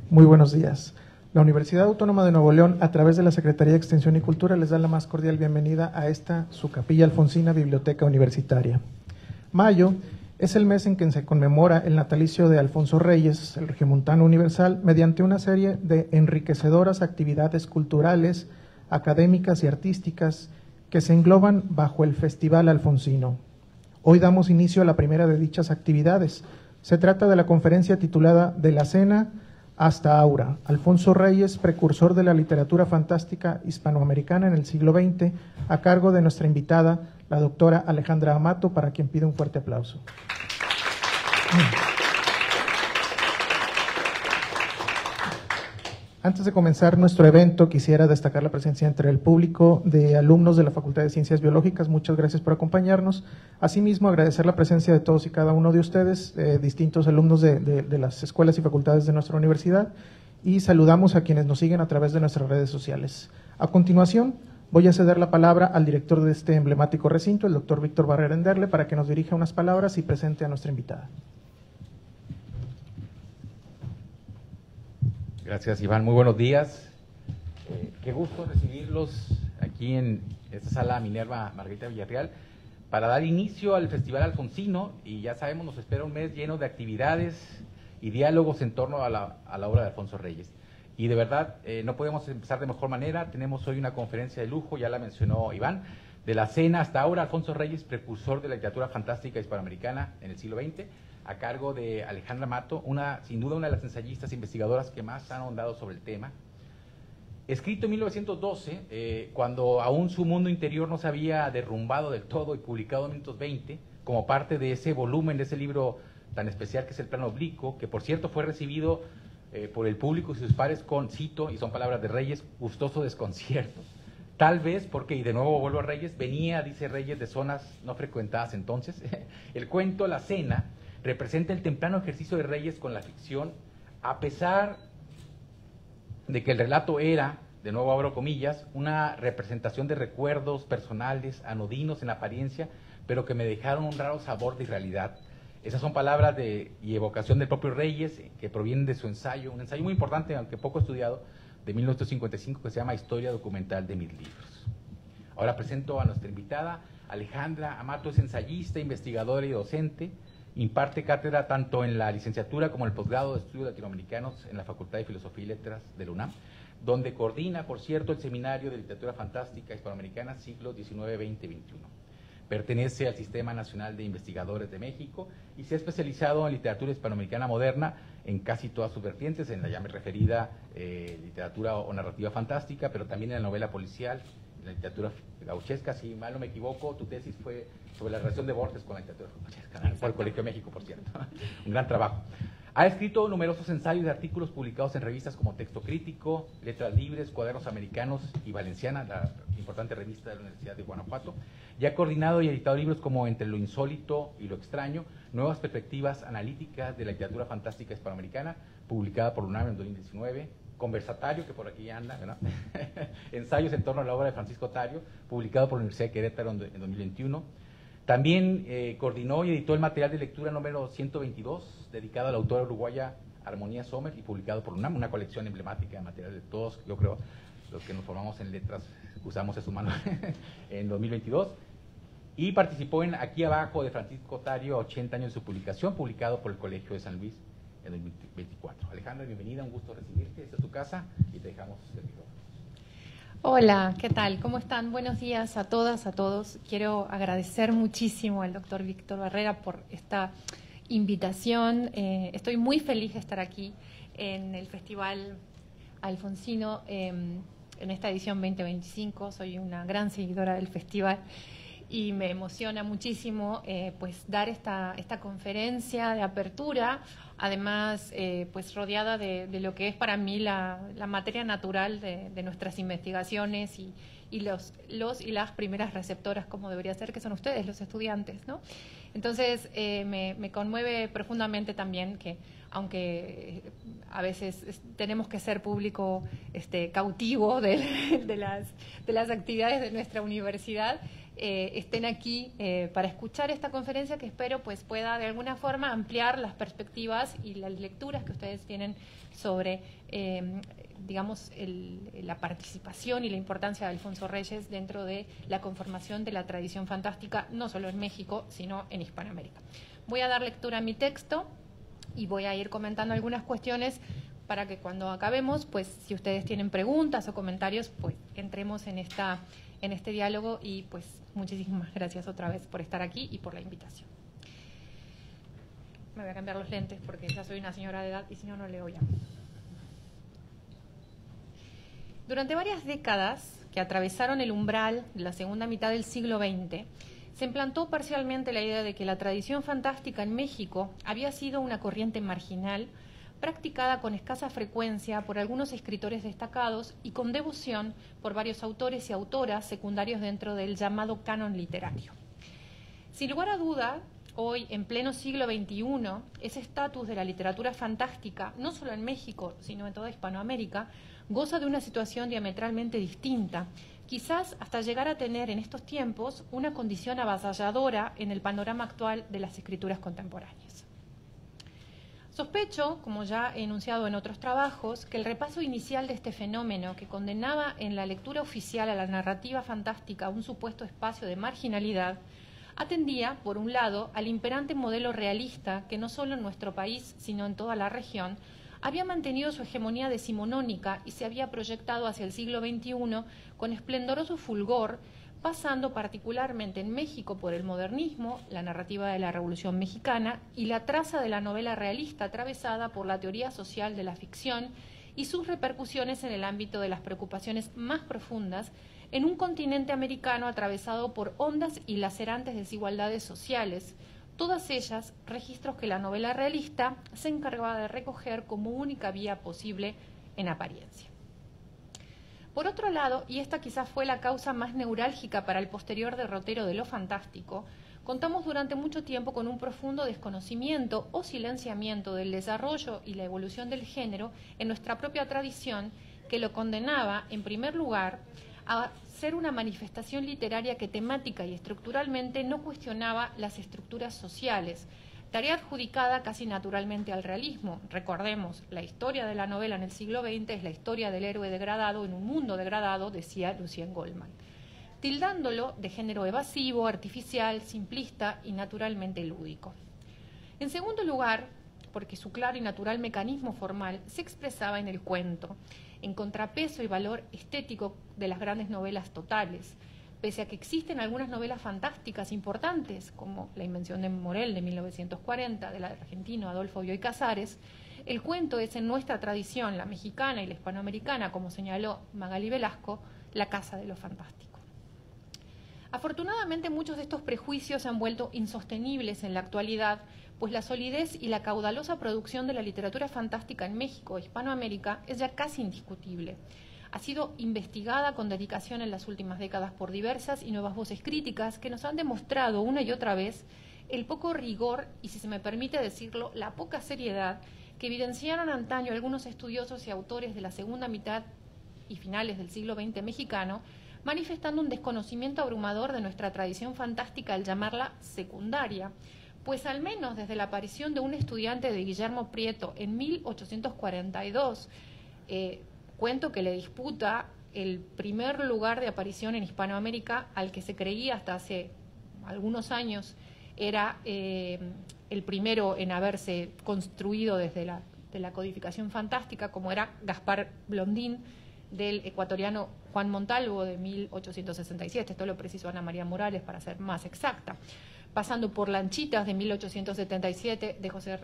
Muy buenos días. La Universidad Autónoma de Nuevo León, a través de la Secretaría de Extensión y Cultura, les da la más cordial bienvenida a esta, su Capilla Alfonsina Biblioteca Universitaria. Mayo es el mes en que se conmemora el natalicio de Alfonso Reyes, el regiomontano universal, mediante una serie de enriquecedoras actividades culturales, académicas y artísticas que se engloban bajo el Festival Alfonsino. Hoy damos inicio a la primera de dichas actividades. Se trata de la conferencia titulada De la Cena hasta Aura, Alfonso Reyes, precursor de la literatura fantástica hispanoamericana en el siglo XX, a cargo de nuestra invitada, la doctora Alejandra Amato, para quien pido un fuerte aplauso. Antes de comenzar nuestro evento, quisiera destacar la presencia entre el público de alumnos de la Facultad de Ciencias Biológicas. Muchas gracias por acompañarnos. Asimismo, agradecer la presencia de todos y cada uno de ustedes, distintos alumnos de las escuelas y facultades de nuestra universidad, y saludamos a quienes nos siguen a través de nuestras redes sociales. A continuación, voy a ceder la palabra al director de este emblemático recinto, el doctor Víctor Barrera Enderle, para que nos dirija unas palabras y presente a nuestra invitada. Gracias, Iván. Muy buenos días. Qué gusto recibirlos aquí en esta sala Minerva Margarita Villarreal para dar inicio al Festival Alfonsino, y ya sabemos, nos espera un mes lleno de actividades y diálogos en torno a la obra de Alfonso Reyes. Y de verdad, no podemos empezar de mejor manera. Tenemos hoy una conferencia de lujo, ya la mencionó Iván, de la cena hasta ahora, Alfonso Reyes, precursor de la literatura fantástica hispanoamericana en el siglo XX, a cargo de Alejandra Amato, sin duda una de las ensayistas e investigadoras que más han ahondado sobre el tema. Escrito en 1912, cuando aún su mundo interior no se había derrumbado del todo, y publicado en 1920, como parte de ese volumen, de ese libro tan especial que es El Plano Oblicuo, que por cierto fue recibido por el público y sus pares con, cito, y son palabras de Reyes, gustoso desconcierto. Tal vez porque, y de nuevo vuelvo a Reyes, venía, dice Reyes, de zonas no frecuentadas entonces. El cuento La Cena representa el temprano ejercicio de Reyes con la ficción, a pesar de que el relato era, de nuevo abro comillas, una representación de recuerdos personales, anodinos en apariencia, pero que me dejaron un raro sabor de irrealidad. Esas son palabras y evocación del propio Reyes, que provienen de su ensayo, un ensayo muy importante, aunque poco estudiado, de 1955, que se llama Historia Documental de mis libros. Ahora presento a nuestra invitada, Alejandra Amato. Es ensayista, investigadora y docente. Imparte cátedra tanto en la licenciatura como en el posgrado de estudios latinoamericanos en la Facultad de Filosofía y Letras de la UNAM, donde coordina, por cierto, el Seminario de Literatura Fantástica Hispanoamericana siglos XIX, XX y XXI. Pertenece al Sistema Nacional de Investigadores de México y se ha especializado en literatura hispanoamericana moderna en casi todas sus vertientes, en la ya referida literatura o narrativa fantástica, pero también en la novela policial, en la literatura gauchesca. Si mal no me equivoco, tu tesis fue sobre la relación de Borges con la literatura gauchesca, por el Colegio de México, por cierto. Un gran trabajo. Ha escrito numerosos ensayos y artículos publicados en revistas como Texto Crítico, Letras Libres, Cuadernos Americanos y Valenciana, la importante revista de la Universidad de Guanajuato, y ha coordinado y editado libros como Entre lo insólito y lo extraño, Nuevas perspectivas analíticas de la literatura fantástica hispanoamericana, publicada por UNAM en 2019, Conversatario, que por aquí anda, ¿verdad? Ensayos en torno a la obra de Francisco Tario, publicado por la Universidad de Querétaro en 2021. También coordinó y editó el material de lectura número 122, dedicado a la autora uruguaya Armonía Sommer, y publicado por UNAM, una colección emblemática de material de todos, yo creo, los que nos formamos en letras, usamos ese manual en 2022. Y participó en Aquí Abajo de Francisco Tario, a 80 años de su publicación, publicado por el Colegio de San Luis en 2024. Alejandra, bienvenida, un gusto recibirte, esta es tu casa y te dejamos el micrófono. Hola, ¿qué tal? ¿Cómo están? Buenos días a todas, a todos. Quiero agradecer muchísimo al doctor Víctor Barrera por esta invitación. Estoy muy feliz de estar aquí en el Festival Alfonsino en esta edición 2025. Soy una gran seguidora del festival y me emociona muchísimo pues dar esta conferencia de apertura, además pues rodeada de lo que es para mí la materia natural de nuestras investigaciones y los y las primeras receptoras, como debería ser, que son ustedes, los estudiantes, ¿no? Entonces me conmueve profundamente también que, aunque a veces tenemos que ser público cautivo de las actividades de nuestra universidad, estén aquí para escuchar esta conferencia, que espero pues pueda de alguna forma ampliar las perspectivas y las lecturas que ustedes tienen sobre, digamos, la participación y la importancia de Alfonso Reyes dentro de la conformación de la tradición fantástica, no solo en México, sino en Hispanoamérica. Voy a dar lectura a mi texto y voy a ir comentando algunas cuestiones para que cuando acabemos, pues si ustedes tienen preguntas o comentarios, pues entremos en este diálogo y pues muchísimas gracias otra vez por estar aquí y por la invitación. Me voy a cambiar los lentes porque ya soy una señora de edad y si no, no leo ya. Durante varias décadas que atravesaron el umbral de la segunda mitad del siglo XX, se implantó parcialmente la idea de que la tradición fantástica en México había sido una corriente marginal, practicada con escasa frecuencia por algunos escritores destacados y con devoción por varios autores y autoras secundarios dentro del llamado canon literario. Sin lugar a duda, hoy, en pleno siglo XXI, ese estatus de la literatura fantástica, no solo en México, sino en toda Hispanoamérica, goza de una situación diametralmente distinta, quizás hasta llegar a tener en estos tiempos una condición avasalladora en el panorama actual de las escrituras contemporáneas. Sospecho, como ya he enunciado en otros trabajos, que el repaso inicial de este fenómeno, que condenaba en la lectura oficial a la narrativa fantástica un supuesto espacio de marginalidad, atendía, por un lado, al imperante modelo realista que no solo en nuestro país, sino en toda la región, había mantenido su hegemonía decimonónica y se había proyectado hacia el siglo XXI con esplendoroso fulgor, pasando particularmente en México por el modernismo, la narrativa de la Revolución Mexicana y la traza de la novela realista atravesada por la teoría social de la ficción y sus repercusiones en el ámbito de las preocupaciones más profundas en un continente americano atravesado por hondas y lacerantes desigualdades sociales, todas ellas registros que la novela realista se encargaba de recoger como única vía posible en apariencia. Por otro lado, y esta quizás fue la causa más neurálgica para el posterior derrotero de lo fantástico, contamos durante mucho tiempo con un profundo desconocimiento o silenciamiento del desarrollo y la evolución del género en nuestra propia tradición, que lo condenaba, en primer lugar, a ser una manifestación literaria que temática y estructuralmente no cuestionaba las estructuras sociales, tarea adjudicada casi naturalmente al realismo. Recordemos, la historia de la novela en el siglo XX es la historia del héroe degradado en un mundo degradado, decía Lucien Goldman, tildándolo de género evasivo, artificial, simplista y naturalmente lúdico. En segundo lugar, porque su claro y natural mecanismo formal se expresaba en el cuento, en contrapeso y valor estético de las grandes novelas totales. Pese a que existen algunas novelas fantásticas importantes, como La invención de Morel de 1940, del argentino Adolfo Bioy Casares, el cuento es en nuestra tradición, la mexicana y la hispanoamericana, como señaló Magali Velasco, la casa de lo fantástico. Afortunadamente, muchos de estos prejuicios se han vuelto insostenibles en la actualidad, pues la solidez y la caudalosa producción de la literatura fantástica en México e Hispanoamérica es ya casi indiscutible. Ha sido investigada con dedicación en las últimas décadas por diversas y nuevas voces críticas que nos han demostrado una y otra vez el poco rigor y, si se me permite decirlo, la poca seriedad que evidenciaron antaño algunos estudiosos y autores de la segunda mitad y finales del siglo XX mexicano, manifestando un desconocimiento abrumador de nuestra tradición fantástica al llamarla secundaria, pues al menos desde la aparición de un estudiante de Guillermo Prieto en 1842, cuento que le disputa el primer lugar de aparición en Hispanoamérica al que se creía hasta hace algunos años era el primero en haberse construido desde la codificación fantástica, como era Gaspar Blondín, del ecuatoriano Juan Montalvo de 1867. Esto lo precisó Ana María Morales para ser más exacta. Pasando por Lanchitas de 1877 de José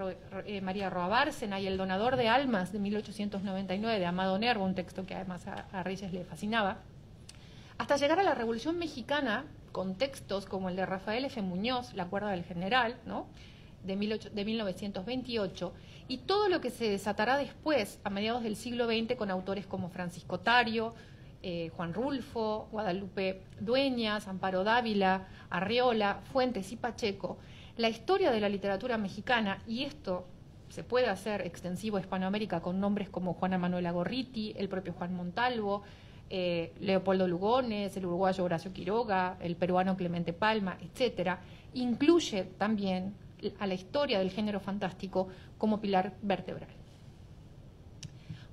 María Roa Bárcena y El donador de almas de 1899 de Amado Nervo, un texto que además a Reyes le fascinaba, hasta llegar a la Revolución Mexicana con textos como el de Rafael F. Muñoz, La cuerda del general, ¿no?, de 1928, y todo lo que se desatará después, a mediados del siglo XX, con autores como Francisco Tario, Juan Rulfo, Guadalupe Dueñas, Amparo Dávila, Arriola, Fuentes y Pacheco. La historia de la literatura mexicana, y esto se puede hacer extensivo a Hispanoamérica con nombres como Juana Manuela Gorriti, el propio Juan Montalvo, Leopoldo Lugones, el uruguayo Horacio Quiroga, el peruano Clemente Palma, etcétera, incluye también a la historia del género fantástico como pilar vertebral.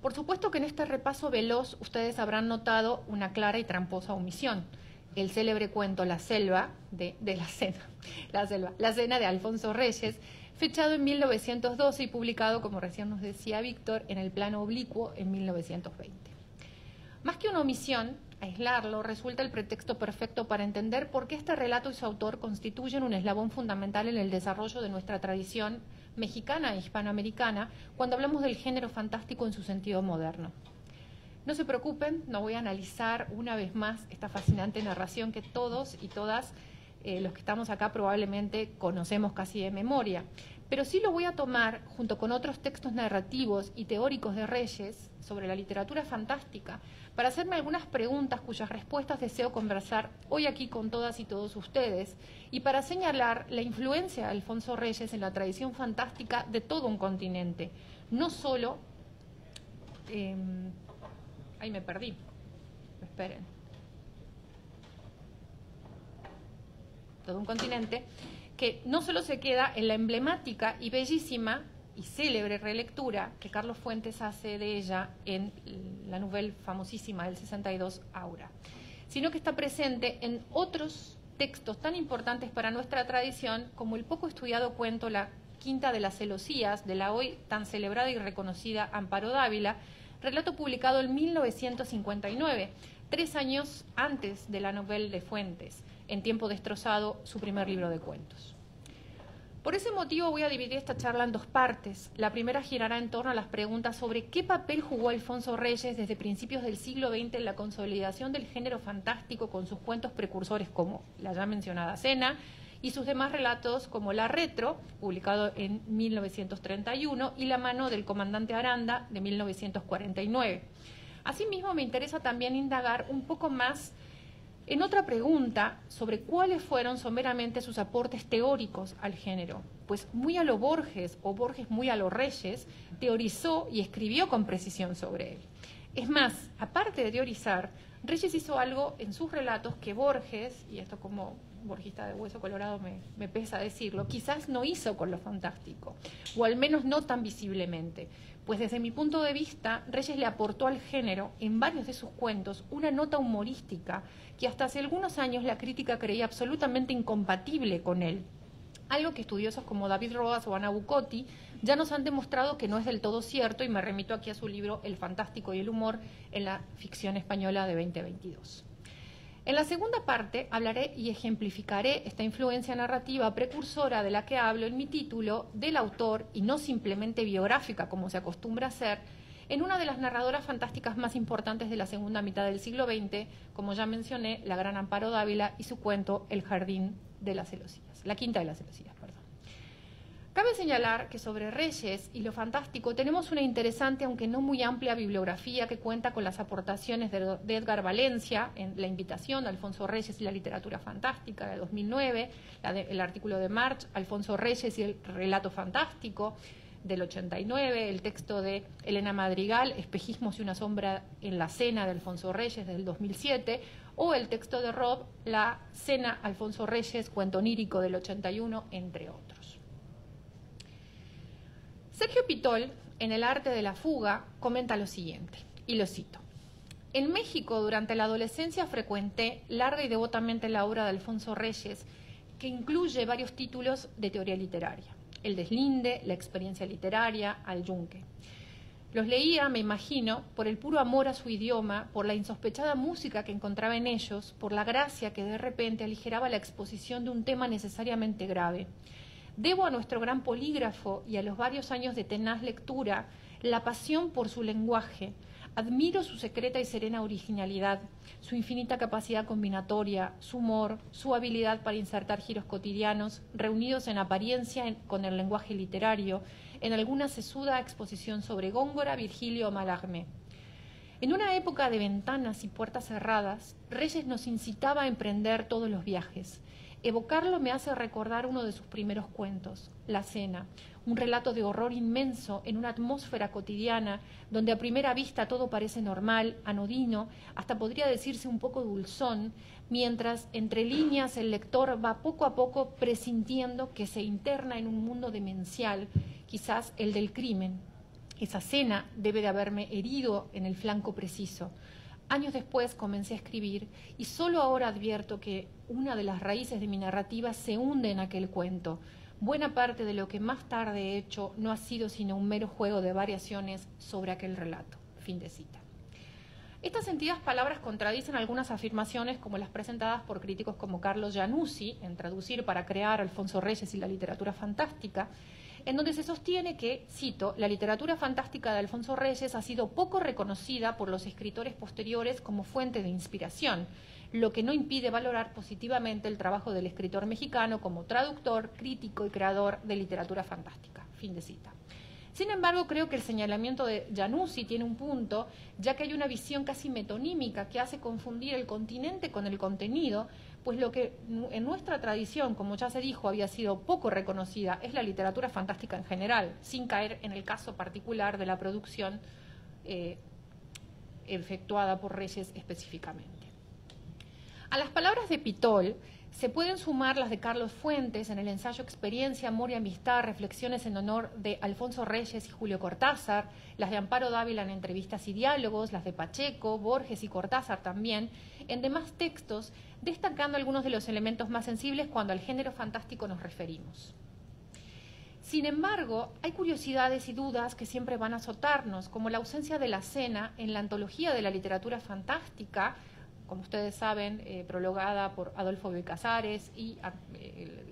Por supuesto que en este repaso veloz ustedes habrán notado una clara y tramposa omisión. El célebre cuento La Cena de Alfonso Reyes, fechado en 1912 y publicado, como recién nos decía Víctor, en el plano oblicuo en 1920. Más que una omisión, aislarlo resulta el pretexto perfecto para entender por qué este relato y su autor constituyen un eslabón fundamental en el desarrollo de nuestra tradición mexicana e hispanoamericana cuando hablamos del género fantástico en su sentido moderno. No se preocupen, no voy a analizar una vez más esta fascinante narración que todos y todas los que estamos acá probablemente conocemos casi de memoria, pero sí lo voy a tomar junto con otros textos narrativos y teóricos de Reyes sobre la literatura fantástica para hacerme algunas preguntas cuyas respuestas deseo conversar hoy aquí con todas y todos ustedes y para señalar la influencia de Alfonso Reyes en la tradición fantástica de todo un continente, no solo... ahí me perdí, esperen. Todo un continente que no solo se queda en la emblemática y bellísima y célebre relectura que Carlos Fuentes hace de ella en la novela famosísima del 62, Aura, sino que está presente en otros textos tan importantes para nuestra tradición como el poco estudiado cuento La Quinta de las Celosías, de la hoy tan celebrada y reconocida Amparo Dávila, relato publicado en 1959, 3 años antes de la novela de Fuentes, En Tiempo Destrozado, su primer libro de cuentos. Por ese motivo voy a dividir esta charla en 2 partes. La primera girará en torno a las preguntas sobre qué papel jugó Alfonso Reyes desde principios del siglo XX en la consolidación del género fantástico con sus cuentos precursores como la ya mencionada Cena y sus demás relatos como La Retro, publicado en 1931, y La Mano del Comandante Aranda, de 1949. Asimismo, me interesa también indagar un poco más en otra pregunta sobre cuáles fueron someramente sus aportes teóricos al género, pues muy a lo Borges o Borges muy a lo Reyes, teorizó y escribió con precisión sobre él. Es más, aparte de teorizar, Reyes hizo algo en sus relatos que Borges, y esto como borgista de hueso colorado me pesa decirlo, quizás no hizo con lo fantástico, o al menos no tan visiblemente, pues desde mi punto de vista, Reyes le aportó al género, en varios de sus cuentos, una nota humorística que hasta hace algunos años la crítica creía absolutamente incompatible con él. Algo que estudiosos como David Roas o Ana Bucotti ya nos han demostrado que no es del todo cierto, y me remito aquí a su libro El fantástico y el humor en la ficción española de 2022. En la segunda parte hablaré y ejemplificaré esta influencia narrativa precursora de la que hablo en mi título del autor, y no simplemente biográfica como se acostumbra a hacer, en una de las narradoras fantásticas más importantes de la segunda mitad del siglo XX, como ya mencioné, la gran Amparo Dávila y su cuento El Jardín de las Celosías, La Quinta de las Celosías, perdón. Cabe señalar que sobre Reyes y lo fantástico tenemos una interesante, aunque no muy amplia, bibliografía que cuenta con las aportaciones de Edgar Valencia en La Invitación, Alfonso Reyes y la literatura fantástica, de 2009, el artículo de March, Alfonso Reyes y el relato fantástico, del 89, el texto de Elena Madrigal, Espejismos y una sombra en la Cena, de Alfonso Reyes, del 2007, o el texto de Rob, La Cena, Alfonso Reyes, cuento onírico, del 81, entre otros. Sergio Pitol, en El arte de la fuga, comenta lo siguiente, y lo cito: en México, durante la adolescencia, frecuenté larga y devotamente la obra de Alfonso Reyes, que incluye varios títulos de teoría literaria: El deslinde, La experiencia literaria, Al yunque. Los leía, me imagino, por el puro amor a su idioma, por la insospechada música que encontraba en ellos, por la gracia que de repente aligeraba la exposición de un tema necesariamente grave. Debo a nuestro gran polígrafo y a los varios años de tenaz lectura la pasión por su lenguaje. Admiro su secreta y serena originalidad, su infinita capacidad combinatoria, su humor, su habilidad para insertar giros cotidianos, reunidos en apariencia con el lenguaje literario, en alguna sesuda exposición sobre Góngora, Virgilio o Mallarmé. En una época de ventanas y puertas cerradas, Reyes nos incitaba a emprender todos los viajes. Evocarlo me hace recordar uno de sus primeros cuentos, La Cena, un relato de horror inmenso en una atmósfera cotidiana donde a primera vista todo parece normal, anodino, hasta podría decirse un poco dulzón, mientras entre líneas el lector va poco a poco presintiendo que se interna en un mundo demencial, quizás el del crimen. Esa cena debe de haberme herido en el flanco preciso. Años después comencé a escribir y solo ahora advierto que una de las raíces de mi narrativa se hunde en aquel cuento. Buena parte de lo que más tarde he hecho no ha sido sino un mero juego de variaciones sobre aquel relato. Fin de cita. Estas sentidas palabras contradicen algunas afirmaciones como las presentadas por críticos como Carlos Januzzi, en Traducir para crear Alfonso Reyes y la literatura fantástica, en donde se sostiene que, cito, la literatura fantástica de Alfonso Reyes ha sido poco reconocida por los escritores posteriores como fuente de inspiración, lo que no impide valorar positivamente el trabajo del escritor mexicano como traductor, crítico y creador de literatura fantástica. Fin de cita. Sin embargo, creo que el señalamiento de Januzzi tiene un punto, ya que hay una visión casi metonímica que hace confundir el continente con el contenido, pues lo que en nuestra tradición, como ya se dijo, había sido poco reconocida es la literatura fantástica en general, sin caer en el caso particular de la producción efectuada por Reyes específicamente. A las palabras de Pitol se pueden sumar las de Carlos Fuentes en el ensayo Experiencia, Amor y Amistad, reflexiones en honor de Alfonso Reyes y Julio Cortázar, las de Amparo Dávila en Entrevistas y Diálogos, las de Pacheco, Borges y Cortázar también, en demás textos, destacando algunos de los elementos más sensibles cuando al género fantástico nos referimos. Sin embargo, hay curiosidades y dudas que siempre van a azotarnos, como la ausencia de la cena en la antología de la literatura fantástica, como ustedes saben, prologada por Adolfo Bioy Casares y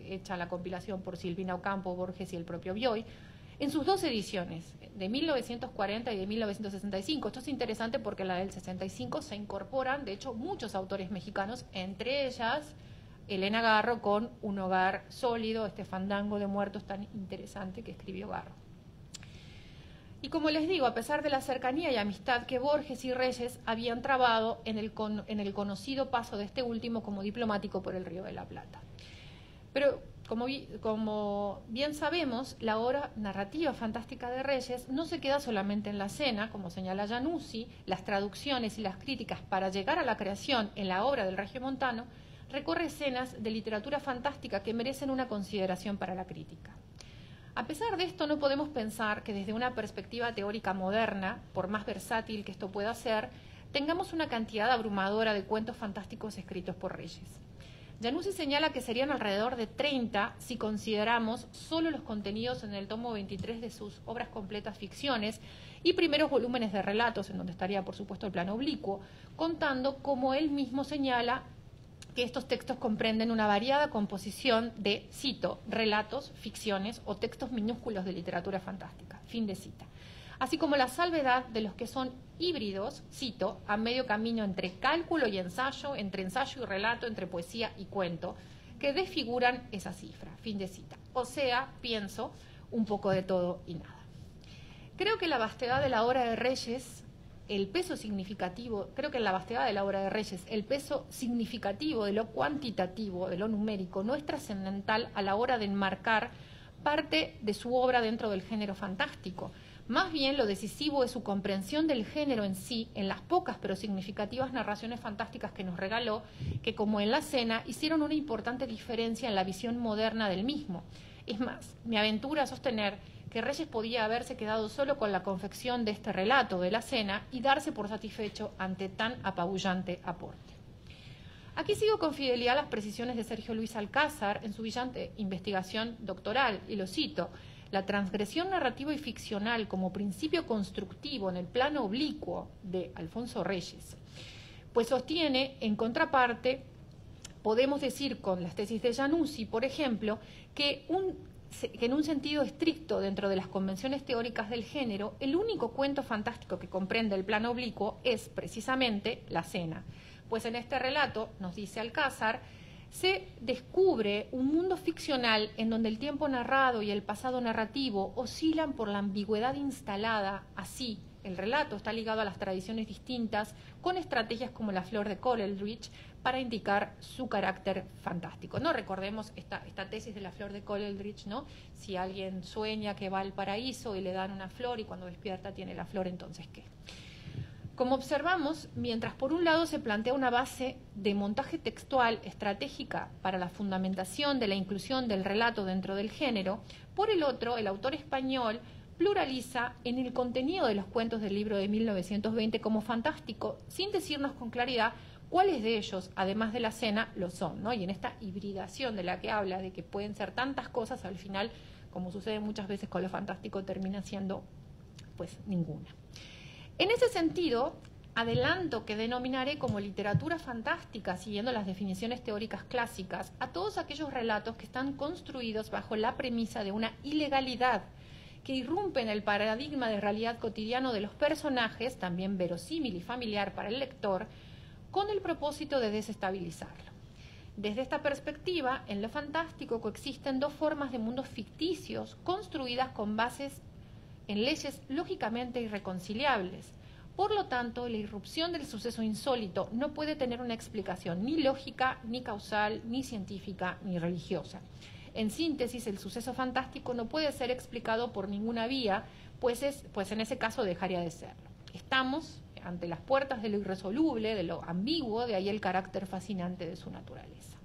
hecha la compilación por Silvina Ocampo, Borges y el propio Bioy, en sus dos ediciones, de 1940 y de 1965. Esto es interesante porque en la del 65 se incorporan, de hecho, muchos autores mexicanos, entre ellas Elena Garro con Un hogar sólido, este fandango de muertos tan interesante que escribió Garro. Y como les digo, a pesar de la cercanía y amistad que Borges y Reyes habían trabado en el conocido paso de este último como diplomático por el Río de la Plata. Pero, como bien sabemos, la obra narrativa fantástica de Reyes no se queda solamente en la cena, como señala Januzzi, las traducciones y las críticas para llegar a la creación en la obra del regiomontano, recorre escenas de literatura fantástica que merecen una consideración para la crítica. A pesar de esto, no podemos pensar que desde una perspectiva teórica moderna, por más versátil que esto pueda ser, tengamos una cantidad abrumadora de cuentos fantásticos escritos por Reyes. Januzzi señala que serían alrededor de 30 si consideramos solo los contenidos en el tomo 23 de sus obras completas ficciones y primeros volúmenes de relatos, en donde estaría, por supuesto, el plano oblicuo, contando, como él mismo señala, que estos textos comprenden una variada composición de, cito, relatos, ficciones o textos minúsculos de literatura fantástica, fin de cita, así como la salvedad de los que son híbridos, cito, a medio camino entre cálculo y ensayo, entre ensayo y relato, entre poesía y cuento, que desfiguran esa cifra, fin de cita. O sea, pienso, un poco de todo y nada. Creo que la vastedad de la obra de Reyes, el peso significativo de lo cuantitativo, de lo numérico, no es trascendental a la hora de enmarcar parte de su obra dentro del género fantástico. Más bien, lo decisivo es su comprensión del género en sí, en las pocas pero significativas narraciones fantásticas que nos regaló, que como en La Cena, hicieron una importante diferencia en la visión moderna del mismo. Es más, me aventuro a sostener que Reyes podía haberse quedado solo con la confección de este relato de La Cena y darse por satisfecho ante tan apabullante aporte. Aquí sigo con fidelidad las precisiones de Sergio Luis Alcázar en su brillante investigación doctoral, y lo cito: la transgresión narrativa y ficcional como principio constructivo en el plano oblicuo de Alfonso Reyes, pues sostiene, en contraparte, podemos decir con las tesis de Januzzi, por ejemplo, que en un sentido estricto dentro de las convenciones teóricas del género, el único cuento fantástico que comprende el plano oblicuo es precisamente La Cena, pues en este relato, nos dice Alcázar, se descubre un mundo ficcional en donde el tiempo narrado y el pasado narrativo oscilan por la ambigüedad instalada. Así, el relato está ligado a las tradiciones distintas, con estrategias como la flor de Coleridge para indicar su carácter fantástico. No recordemos esta tesis de la flor de Coleridge, ¿no? Si alguien sueña que va al paraíso y le dan una flor y cuando despierta tiene la flor, entonces ¿qué? Como observamos, mientras por un lado se plantea una base de montaje textual estratégica para la fundamentación de la inclusión del relato dentro del género, por el otro, el autor español pluraliza en el contenido de los cuentos del libro de 1920 como fantástico, sin decirnos con claridad cuáles de ellos, además de la cena, lo son, ¿no? Y en esta hibridación de la que habla, de que pueden ser tantas cosas, al final, como sucede muchas veces con lo fantástico, termina siendo, pues, ninguna. En ese sentido, adelanto que denominaré como literatura fantástica, siguiendo las definiciones teóricas clásicas, a todos aquellos relatos que están construidos bajo la premisa de una ilegalidad que irrumpe en el paradigma de realidad cotidiano de los personajes, también verosímil y familiar para el lector, con el propósito de desestabilizarlo. Desde esta perspectiva, en lo fantástico coexisten dos formas de mundos ficticios construidas con bases en leyes lógicamente irreconciliables. Por lo tanto, la irrupción del suceso insólito no puede tener una explicación ni lógica, ni causal, ni científica, ni religiosa. En síntesis, el suceso fantástico no puede ser explicado por ninguna vía, pues en ese caso dejaría de serlo. Estamos ante las puertas de lo irresoluble, de lo ambiguo, de ahí el carácter fascinante de su naturaleza.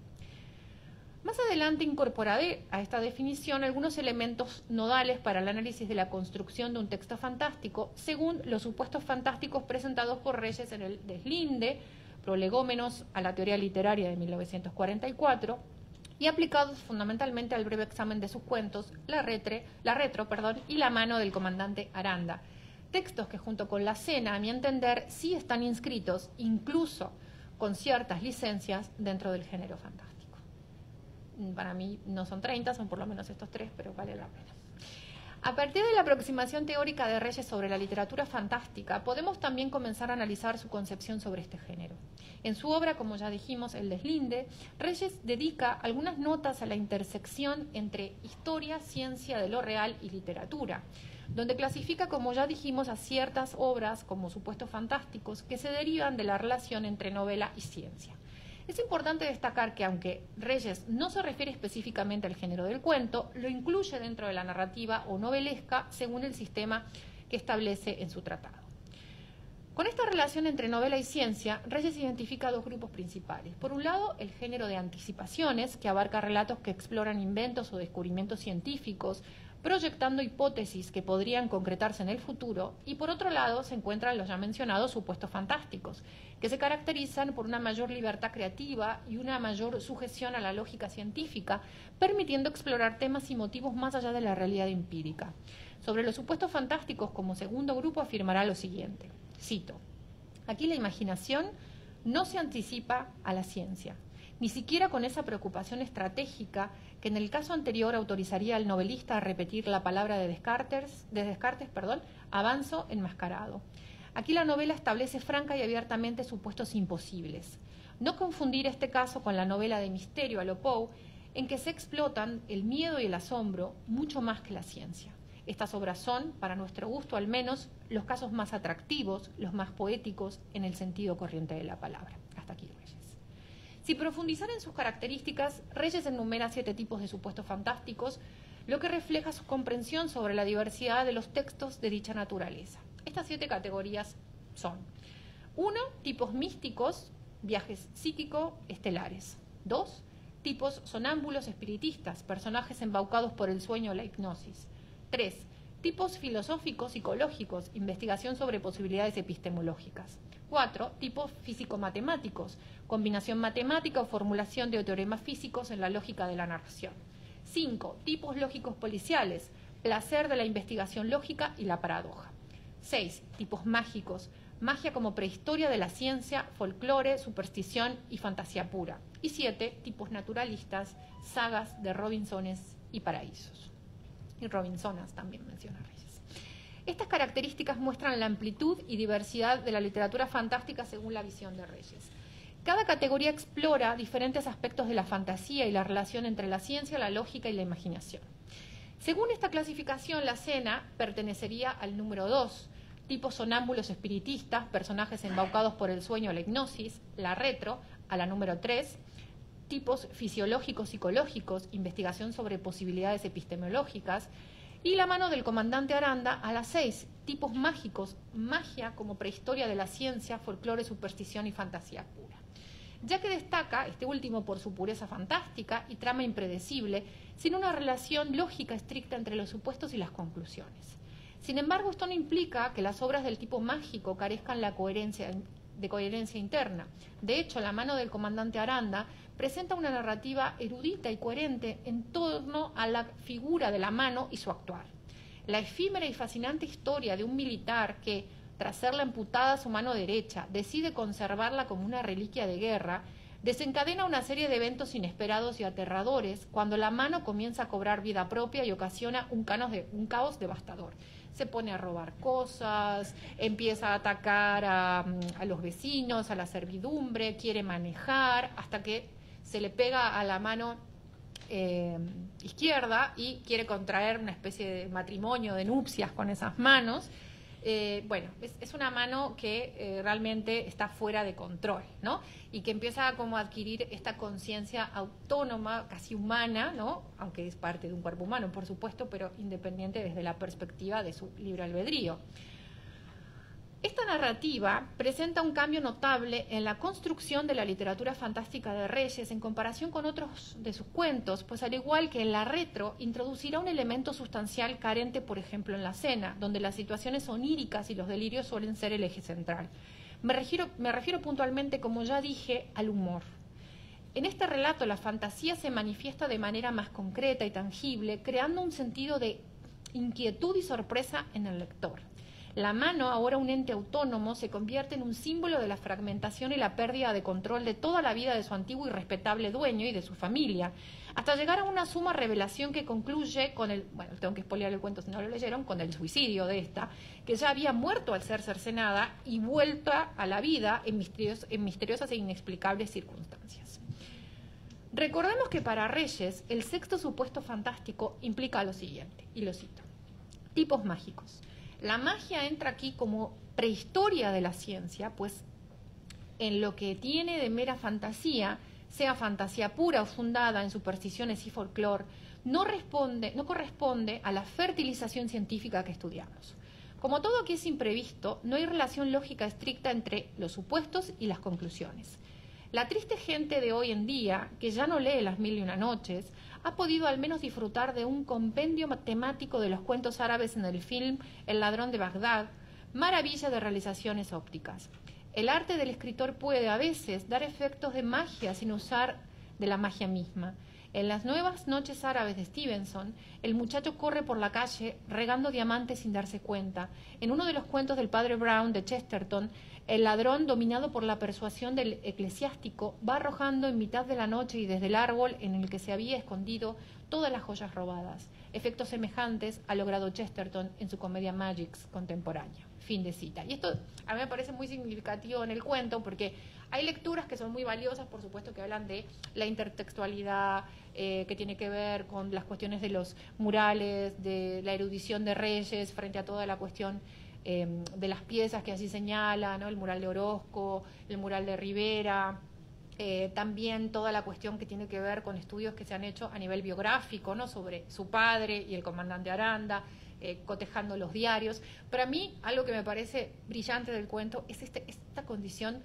Más adelante incorporaré a esta definición algunos elementos nodales para el análisis de la construcción de un texto fantástico, según los supuestos fantásticos presentados por Reyes en el Deslinde, Prolegómenos a la teoría literaria de 1944, y aplicados fundamentalmente al breve examen de sus cuentos, la retro, y La mano del comandante Aranda. Textos que junto con La cena, a mi entender, sí están inscritos, incluso con ciertas licencias, dentro del género fantástico. Para mí no son 30, son por lo menos estos 3, pero vale la pena. A partir de la aproximación teórica de Reyes sobre la literatura fantástica, podemos también comenzar a analizar su concepción sobre este género. En su obra, como ya dijimos, El Deslinde, Reyes dedica algunas notas a la intersección entre historia, ciencia de lo real y literatura, donde clasifica, como ya dijimos, a ciertas obras como supuestos fantásticos que se derivan de la relación entre novela y ciencia. Es importante destacar que, aunque Reyes no se refiere específicamente al género del cuento, lo incluye dentro de la narrativa o novelesca según el sistema que establece en su tratado. Con esta relación entre novela y ciencia, Reyes identifica dos grupos principales. Por un lado, el género de anticipaciones, que abarca relatos que exploran inventos o descubrimientos científicos, proyectando hipótesis que podrían concretarse en el futuro, y por otro lado se encuentran los ya mencionados supuestos fantásticos, que se caracterizan por una mayor libertad creativa y una mayor sujeción a la lógica científica, permitiendo explorar temas y motivos más allá de la realidad empírica. Sobre los supuestos fantásticos, como segundo grupo, afirmará lo siguiente, cito: aquí la imaginación no se anticipa a la ciencia, ni siquiera con esa preocupación estratégica que en el caso anterior autorizaría al novelista a repetir la palabra de Descartes, avanzo enmascarado. Aquí la novela establece franca y abiertamente supuestos imposibles. No confundir este caso con la novela de misterio a lo Poe, en que se explotan el miedo y el asombro mucho más que la ciencia. Estas obras son, para nuestro gusto al menos, los casos más atractivos, los más poéticos en el sentido corriente de la palabra. Hasta aquí, Reyes. Si profundizar en sus características, Reyes enumera 7 tipos de supuestos fantásticos, lo que refleja su comprensión sobre la diversidad de los textos de dicha naturaleza. Estas 7 categorías son: 1. Tipos místicos, viajes psíquico-estelares. 2. Tipos sonámbulos espiritistas, personajes embaucados por el sueño o la hipnosis. 3. Tipos filosóficos psicológicos, investigación sobre posibilidades epistemológicas. 4. Tipos físico-matemáticos, combinación matemática o formulación de teoremas físicos en la lógica de la narración. 5. Tipos lógicos policiales, placer de la investigación lógica y la paradoja. 6. Tipos mágicos, magia como prehistoria de la ciencia, folclore, superstición y fantasía pura. Y 7. Tipos naturalistas, sagas de Robinsones y paraísos. Y Robinsonas también menciona Reyes. Estas características muestran la amplitud y diversidad de la literatura fantástica según la visión de Reyes. Cada categoría explora diferentes aspectos de la fantasía y la relación entre la ciencia, la lógica y la imaginación. Según esta clasificación, la cena pertenecería al número 2, tipos sonámbulos espiritistas, personajes embaucados por el sueño o la hipnosis; la retro, a la número 3, tipos fisiológicos psicológicos, investigación sobre posibilidades epistemológicas; y la mano del comandante Aranda, a la 6, tipos mágicos, magia como prehistoria de la ciencia, folclore, superstición y fantasía pura. Ya que destaca este último por su pureza fantástica y trama impredecible, sin una relación lógica estricta entre los supuestos y las conclusiones. Sin embargo, esto no implica que las obras del tipo mágico carezcan de coherencia interna. De hecho, la mano del comandante Aranda presenta una narrativa erudita y coherente en torno a la figura de la mano y su actuar. La efímera y fascinante historia de un militar que, tras serle amputada su mano derecha, decide conservarla como una reliquia de guerra, desencadena una serie de eventos inesperados y aterradores cuando la mano comienza a cobrar vida propia y ocasiona un caos devastador. Se pone a robar cosas, empieza a atacar a los vecinos, a la servidumbre, quiere manejar, hasta que se le pega a la mano izquierda y quiere contraer una especie de matrimonio, de nupcias con esas manos. Es una mano que realmente está fuera de control, ¿no? Y que empieza como a adquirir esta conciencia autónoma, casi humana, ¿no? Aunque es parte de un cuerpo humano, por supuesto, pero independiente desde la perspectiva de su libre albedrío. Esta narrativa presenta un cambio notable en la construcción de la literatura fantástica de Reyes en comparación con otros de sus cuentos, pues al igual que en la retro, introducirá un elemento sustancial carente, por ejemplo, en la cena, donde las situaciones oníricas y los delirios suelen ser el eje central. Me refiero puntualmente, como ya dije, al humor. En este relato, la fantasía se manifiesta de manera más concreta y tangible, creando un sentido de inquietud y sorpresa en el lector. La mano, ahora un ente autónomo, se convierte en un símbolo de la fragmentación y la pérdida de control de toda la vida de su antiguo y respetable dueño y de su familia, hasta llegar a una suma revelación que concluye con tengo que spoilear el cuento si no lo leyeron, con el suicidio de esta, que ya había muerto al ser cercenada y vuelta a la vida en misteriosas e inexplicables circunstancias. Recordemos que para Reyes, el sexto supuesto fantástico implica lo siguiente, y lo cito: tipos mágicos. La magia entra aquí como prehistoria de la ciencia, pues en lo que tiene de mera fantasía, sea fantasía pura o fundada en supersticiones y folclore, no corresponde a la fertilización científica que estudiamos. Como todo aquí es imprevisto, no hay relación lógica estricta entre los supuestos y las conclusiones. La triste gente de hoy en día, que ya no lee Las Mil y una Noches, ha podido al menos disfrutar de un compendio temático de los cuentos árabes en el film El ladrón de Bagdad, maravilla de realizaciones ópticas. El arte del escritor puede a veces dar efectos de magia sin usar de la magia misma. En Las Nuevas Noches Árabes de Stevenson, el muchacho corre por la calle regando diamantes sin darse cuenta. En uno de los cuentos del padre Brown de Chesterton, el ladrón, dominado por la persuasión del eclesiástico, va arrojando en mitad de la noche y desde el árbol en el que se había escondido todas las joyas robadas. Efectos semejantes ha logrado Chesterton en su comedia Magix contemporánea. Fin de cita. Y esto a mí me parece muy significativo en el cuento porque hay lecturas que son muy valiosas, por supuesto, que hablan de la intertextualidad, que tiene que ver con las cuestiones de los murales, de la erudición de Reyes frente a toda la cuestión de las piezas que así señala, ¿no? El mural de Orozco, el mural de Rivera, también toda la cuestión que tiene que ver con estudios que se han hecho a nivel biográfico, ¿no? Sobre su padre y el comandante Aranda, cotejando los diarios. Pero a mí algo que me parece brillante del cuento es esta condición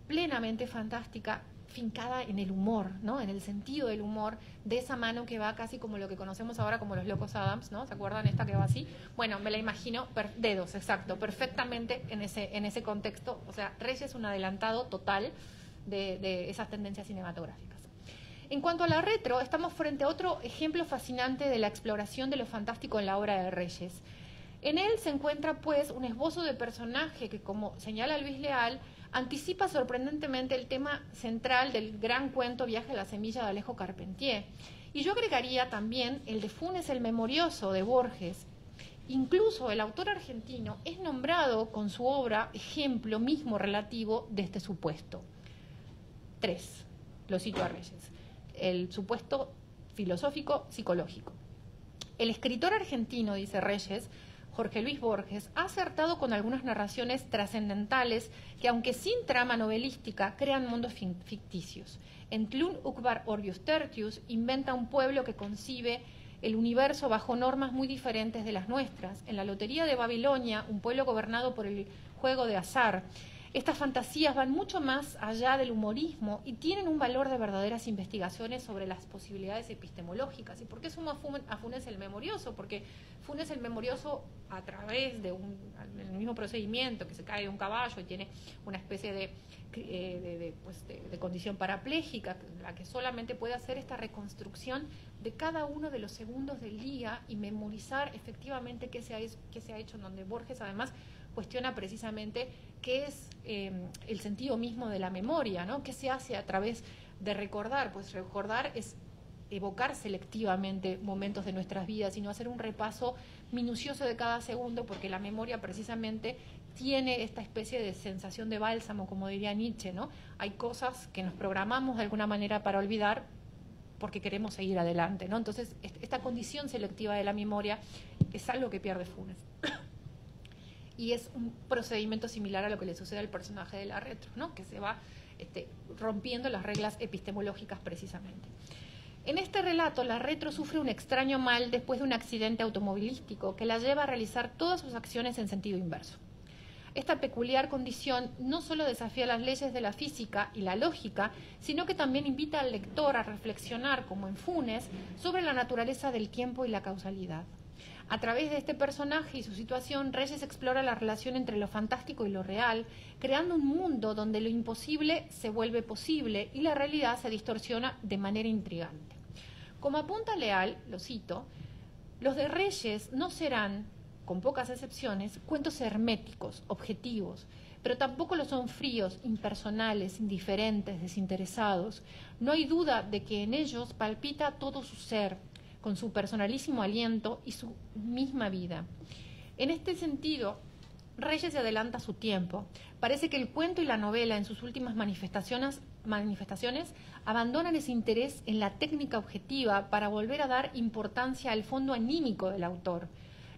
plenamente fantástica, fincada en el humor, ¿no? En el sentido del humor de esa mano que va casi como lo que conocemos ahora como los locos Adams, ¿no? ¿Se acuerdan esta que va así? Bueno, me la imagino, dedos, exacto, perfectamente en ese contexto. O sea, Reyes es un adelantado total de esas tendencias cinematográficas. En cuanto a la retro, estamos frente a otro ejemplo fascinante de la exploración de lo fantástico en la obra de Reyes. En él se encuentra, pues, un esbozo de personaje que, como señala Luis Leal, anticipa sorprendentemente el tema central del gran cuento Viaje a la semilla de Alejo Carpentier. Y yo agregaría también el de Funes el Memorioso de Borges. Incluso el autor argentino es nombrado con su obra ejemplo mismo relativo de este supuesto. 3, lo cito a Reyes, el supuesto filosófico psicológico. El escritor argentino, dice Reyes, Jorge Luis Borges, ha acertado con algunas narraciones trascendentales que, aunque sin trama novelística, crean mundos ficticios. En Tlun Uqbar Orbius Tertius inventa un pueblo que concibe el universo bajo normas muy diferentes de las nuestras. En la Lotería de Babilonia, un pueblo gobernado por el juego de azar. Estas fantasías van mucho más allá del humorismo y tienen un valor de verdaderas investigaciones sobre las posibilidades epistemológicas. ¿Y por qué suma a Funes el Memorioso? Porque Funes el Memorioso, a través de el mismo procedimiento, que se cae de un caballo y tiene una especie de condición parapléjica, en la que solamente puede hacer esta reconstrucción de cada uno de los segundos del día y memorizar efectivamente qué se ha hecho, en donde Borges además cuestiona precisamente qué es el sentido mismo de la memoria, ¿no? ¿Qué se hace a través de recordar? Pues recordar es evocar selectivamente momentos de nuestras vidas y no hacer un repaso minucioso de cada segundo, porque la memoria precisamente tiene esta especie de sensación de bálsamo, como diría Nietzsche, ¿no? Hay cosas que nos programamos de alguna manera para olvidar porque queremos seguir adelante, ¿no? Entonces, esta condición selectiva de la memoria es algo que pierde Funes. Y es un procedimiento similar a lo que le sucede al personaje de la retro, ¿no? Que se va rompiendo las reglas epistemológicas precisamente. En este relato, la retro sufre un extraño mal después de un accidente automovilístico que la lleva a realizar todas sus acciones en sentido inverso. Esta peculiar condición no solo desafía las leyes de la física y la lógica, sino que también invita al lector a reflexionar, como en Funes, sobre la naturaleza del tiempo y la causalidad. A través de este personaje y su situación, Reyes explora la relación entre lo fantástico y lo real, creando un mundo donde lo imposible se vuelve posible y la realidad se distorsiona de manera intrigante. Como apunta Leal, lo cito, los de Reyes no serán, con pocas excepciones, cuentos herméticos, objetivos, pero tampoco lo son fríos, impersonales, indiferentes, desinteresados. No hay duda de que en ellos palpita todo su ser, con su personalísimo aliento y su misma vida. En este sentido, Reyes se adelanta a su tiempo. Parece que el cuento y la novela, en sus últimas manifestaciones abandonan ese interés en la técnica objetiva para volver a dar importancia al fondo anímico del autor.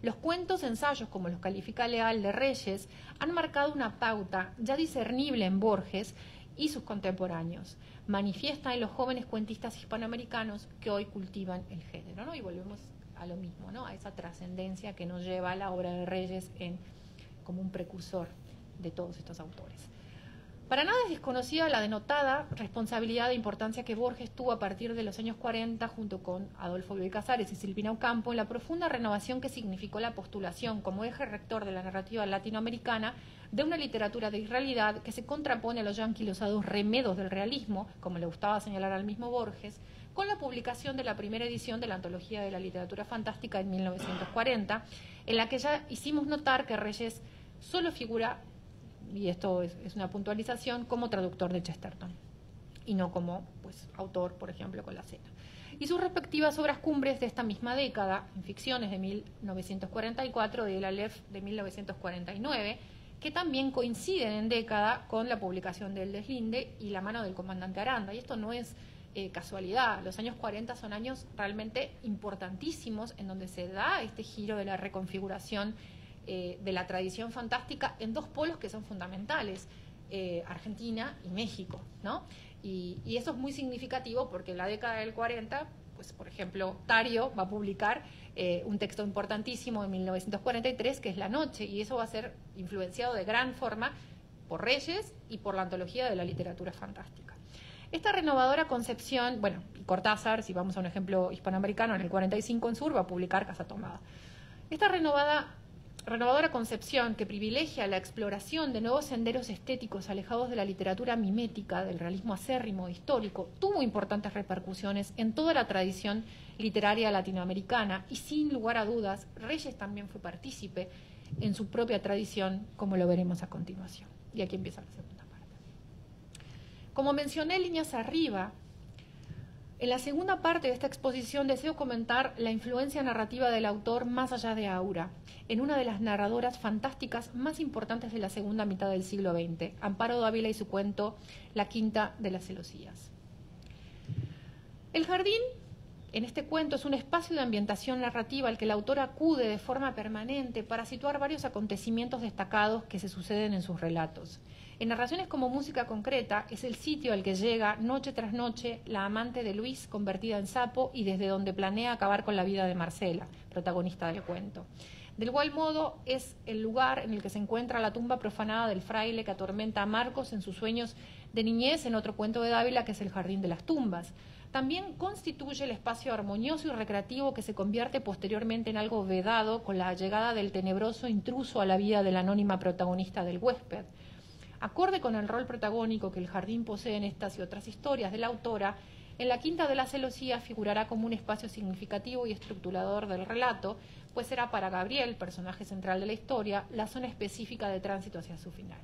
Los cuentos ensayos, como los califica Leal de Reyes, han marcado una pauta ya discernible en Borges y sus contemporáneos. Manifiesta en los jóvenes cuentistas hispanoamericanos que hoy cultivan el género, ¿no? Y volvemos a lo mismo, ¿no? A esa trascendencia que nos lleva a la obra de Reyes como un precursor de todos estos autores. Para nada es desconocida la denotada responsabilidad e importancia que Borges tuvo a partir de los años 40 junto con Adolfo Bioy Casares y Silvina Ocampo en la profunda renovación que significó la postulación como eje rector de la narrativa latinoamericana de una literatura de irrealidad que se contrapone a los ya anquilosados remedos del realismo, como le gustaba señalar al mismo Borges, con la publicación de la primera edición de la Antología de la Literatura Fantástica en 1940, en la que ya hicimos notar que Reyes solo figura, y esto es una puntualización, como traductor de Chesterton y no como autor, por ejemplo, con La Cena. Y sus respectivas obras cumbres de esta misma década, en ficciones de 1944 y El Aleph de 1949, que también coinciden en década con la publicación del Deslinde y La mano del comandante Aranda. Y esto no es casualidad. Los años 40 son años realmente importantísimos en donde se da este giro de la reconfiguración de la tradición fantástica en dos polos que son fundamentales, Argentina y México, ¿no? Y eso es muy significativo porque en la década del 40, pues por ejemplo, Tario va a publicar un texto importantísimo en 1943 que es La Noche, y eso va a ser influenciado de gran forma por Reyes y por la antología de la literatura fantástica. Esta renovadora concepción, bueno, y Cortázar, si vamos a un ejemplo hispanoamericano, en el 45 en Sur va a publicar Casa Tomada. Esta renovadora concepción que privilegia la exploración de nuevos senderos estéticos alejados de la literatura mimética, del realismo acérrimo histórico, tuvo importantes repercusiones en toda la tradición literaria latinoamericana y sin lugar a dudas, Reyes también fue partícipe en su propia tradición, como lo veremos a continuación. Y aquí empieza la segunda parte. Como mencioné líneas arriba, En la segunda parte de esta exposición deseo comentar la influencia narrativa del autor más allá de Aura, en una de las narradoras fantásticas más importantes de la segunda mitad del siglo XX, Amparo Dávila y su cuento La Quinta de las Celosías. El jardín, en este cuento, es un espacio de ambientación narrativa al que el autor acude de forma permanente para situar varios acontecimientos destacados que se suceden en sus relatos. En narraciones como Música Concreta, es el sitio al que llega noche tras noche la amante de Luis convertida en sapo y desde donde planea acabar con la vida de Marcela, protagonista del cuento. Del igual modo, es el lugar en el que se encuentra la tumba profanada del fraile que atormenta a Marcos en sus sueños de niñez en otro cuento de Dávila, que es el Jardín de las Tumbas. También constituye el espacio armonioso y recreativo que se convierte posteriormente en algo vedado con la llegada del tenebroso intruso a la vida de la anónima protagonista del Huésped. Acorde con el rol protagónico que el jardín posee en estas y otras historias de la autora, en La Quinta de las Celosías figurará como un espacio significativo y estructurador del relato, pues será para Gabriel, personaje central de la historia, la zona específica de tránsito hacia su final.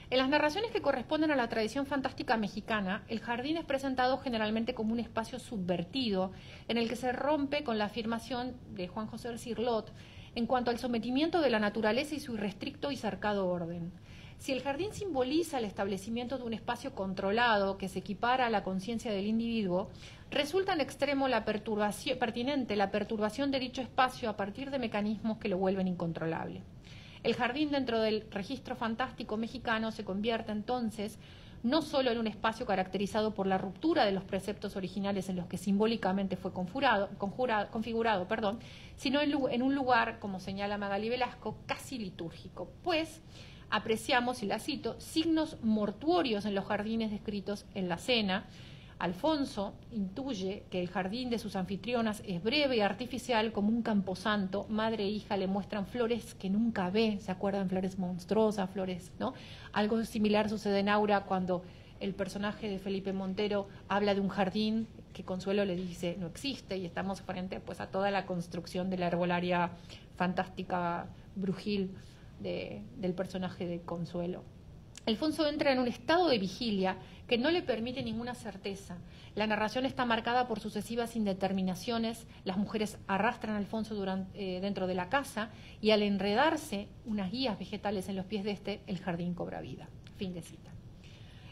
En las narraciones que corresponden a la tradición fantástica mexicana, el jardín es presentado generalmente como un espacio subvertido, en el que se rompe con la afirmación de Juan José Cirlot en cuanto al sometimiento de la naturaleza y su irrestricto y cercado orden. Si el jardín simboliza el establecimiento de un espacio controlado que se equipara a la conciencia del individuo, resulta en extremo pertinente la perturbación de dicho espacio a partir de mecanismos que lo vuelven incontrolable. El jardín dentro del registro fantástico mexicano se convierte entonces no solo en un espacio caracterizado por la ruptura de los preceptos originales en los que simbólicamente fue configurado, sino en un lugar, como señala Magali Velasco, casi litúrgico, pues apreciamos, y la cito, signos mortuorios en los jardines descritos en la cena. Alfonso intuye que el jardín de sus anfitrionas es breve y artificial como un camposanto. Madre e hija le muestran flores que nunca ve, ¿se acuerdan? Flores monstruosas, flores, ¿no? Algo similar sucede en Aura cuando el personaje de Felipe Montero habla de un jardín que Consuelo le dice no existe, y estamos frente pues a toda la construcción de la herbolaria fantástica brujil del personaje de Consuelo. Alfonso entra en un estado de vigilia que no le permite ninguna certeza. La narración está marcada por sucesivas indeterminaciones. Las mujeres arrastran a Alfonso dentro de la casa y al enredarse unas guías vegetales en los pies de el jardín cobra vida. Fin de cita.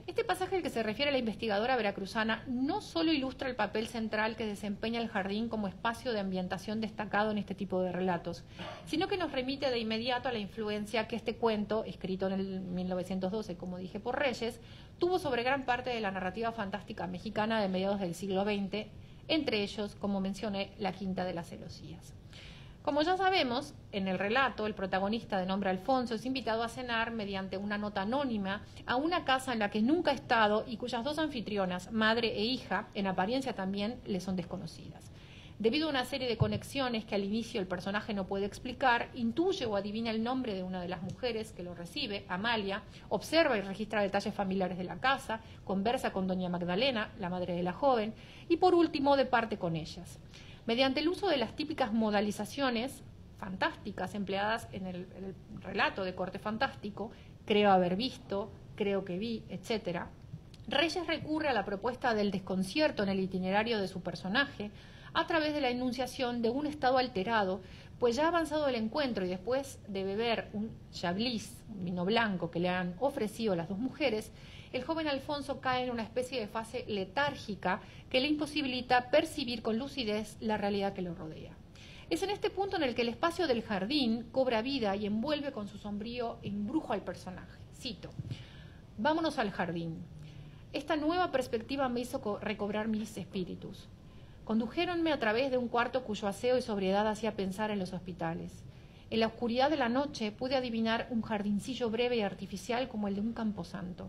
Este pasaje al que se refiere la investigadora veracruzana no solo ilustra el papel central que desempeña el jardín como espacio de ambientación destacado en este tipo de relatos, sino que nos remite de inmediato a la influencia que este cuento, escrito en el 1912, como dije, por Reyes, tuvo sobre gran parte de la narrativa fantástica mexicana de mediados del siglo XX, entre ellos, como mencioné, La Quinta de las Celosías. Como ya sabemos, en el relato, el protagonista de nombre Alfonso es invitado a cenar mediante una nota anónima a una casa en la que nunca ha estado y cuyas dos anfitrionas, madre e hija, en apariencia también le son desconocidas. Debido a una serie de conexiones que al inicio el personaje no puede explicar, intuye o adivina el nombre de una de las mujeres que lo recibe, Amalia, observa y registra detalles familiares de la casa, conversa con doña Magdalena, la madre de la joven, y por último departe con ellas. Mediante el uso de las típicas modalizaciones fantásticas empleadas en el relato de corte fantástico, creo haber visto, creo que vi, etc., Reyes recurre a la propuesta del desconcierto en el itinerario de su personaje a través de la enunciación de un estado alterado, pues ya avanzado el encuentro y después de beber un chablis, un vino blanco que le han ofrecido las dos mujeres, el joven Alfonso cae en una especie de fase letárgica que le imposibilita percibir con lucidez la realidad que lo rodea. Es en este punto en el que el espacio del jardín cobra vida y envuelve con su sombrío embrujo al personaje. Cito: «Vámonos al jardín. Esta nueva perspectiva me hizo recobrar mis espíritus. Condujéronme a través de un cuarto cuyo aseo y sobriedad hacía pensar en los hospitales. En la oscuridad de la noche pude adivinar un jardincillo breve y artificial como el de un camposanto.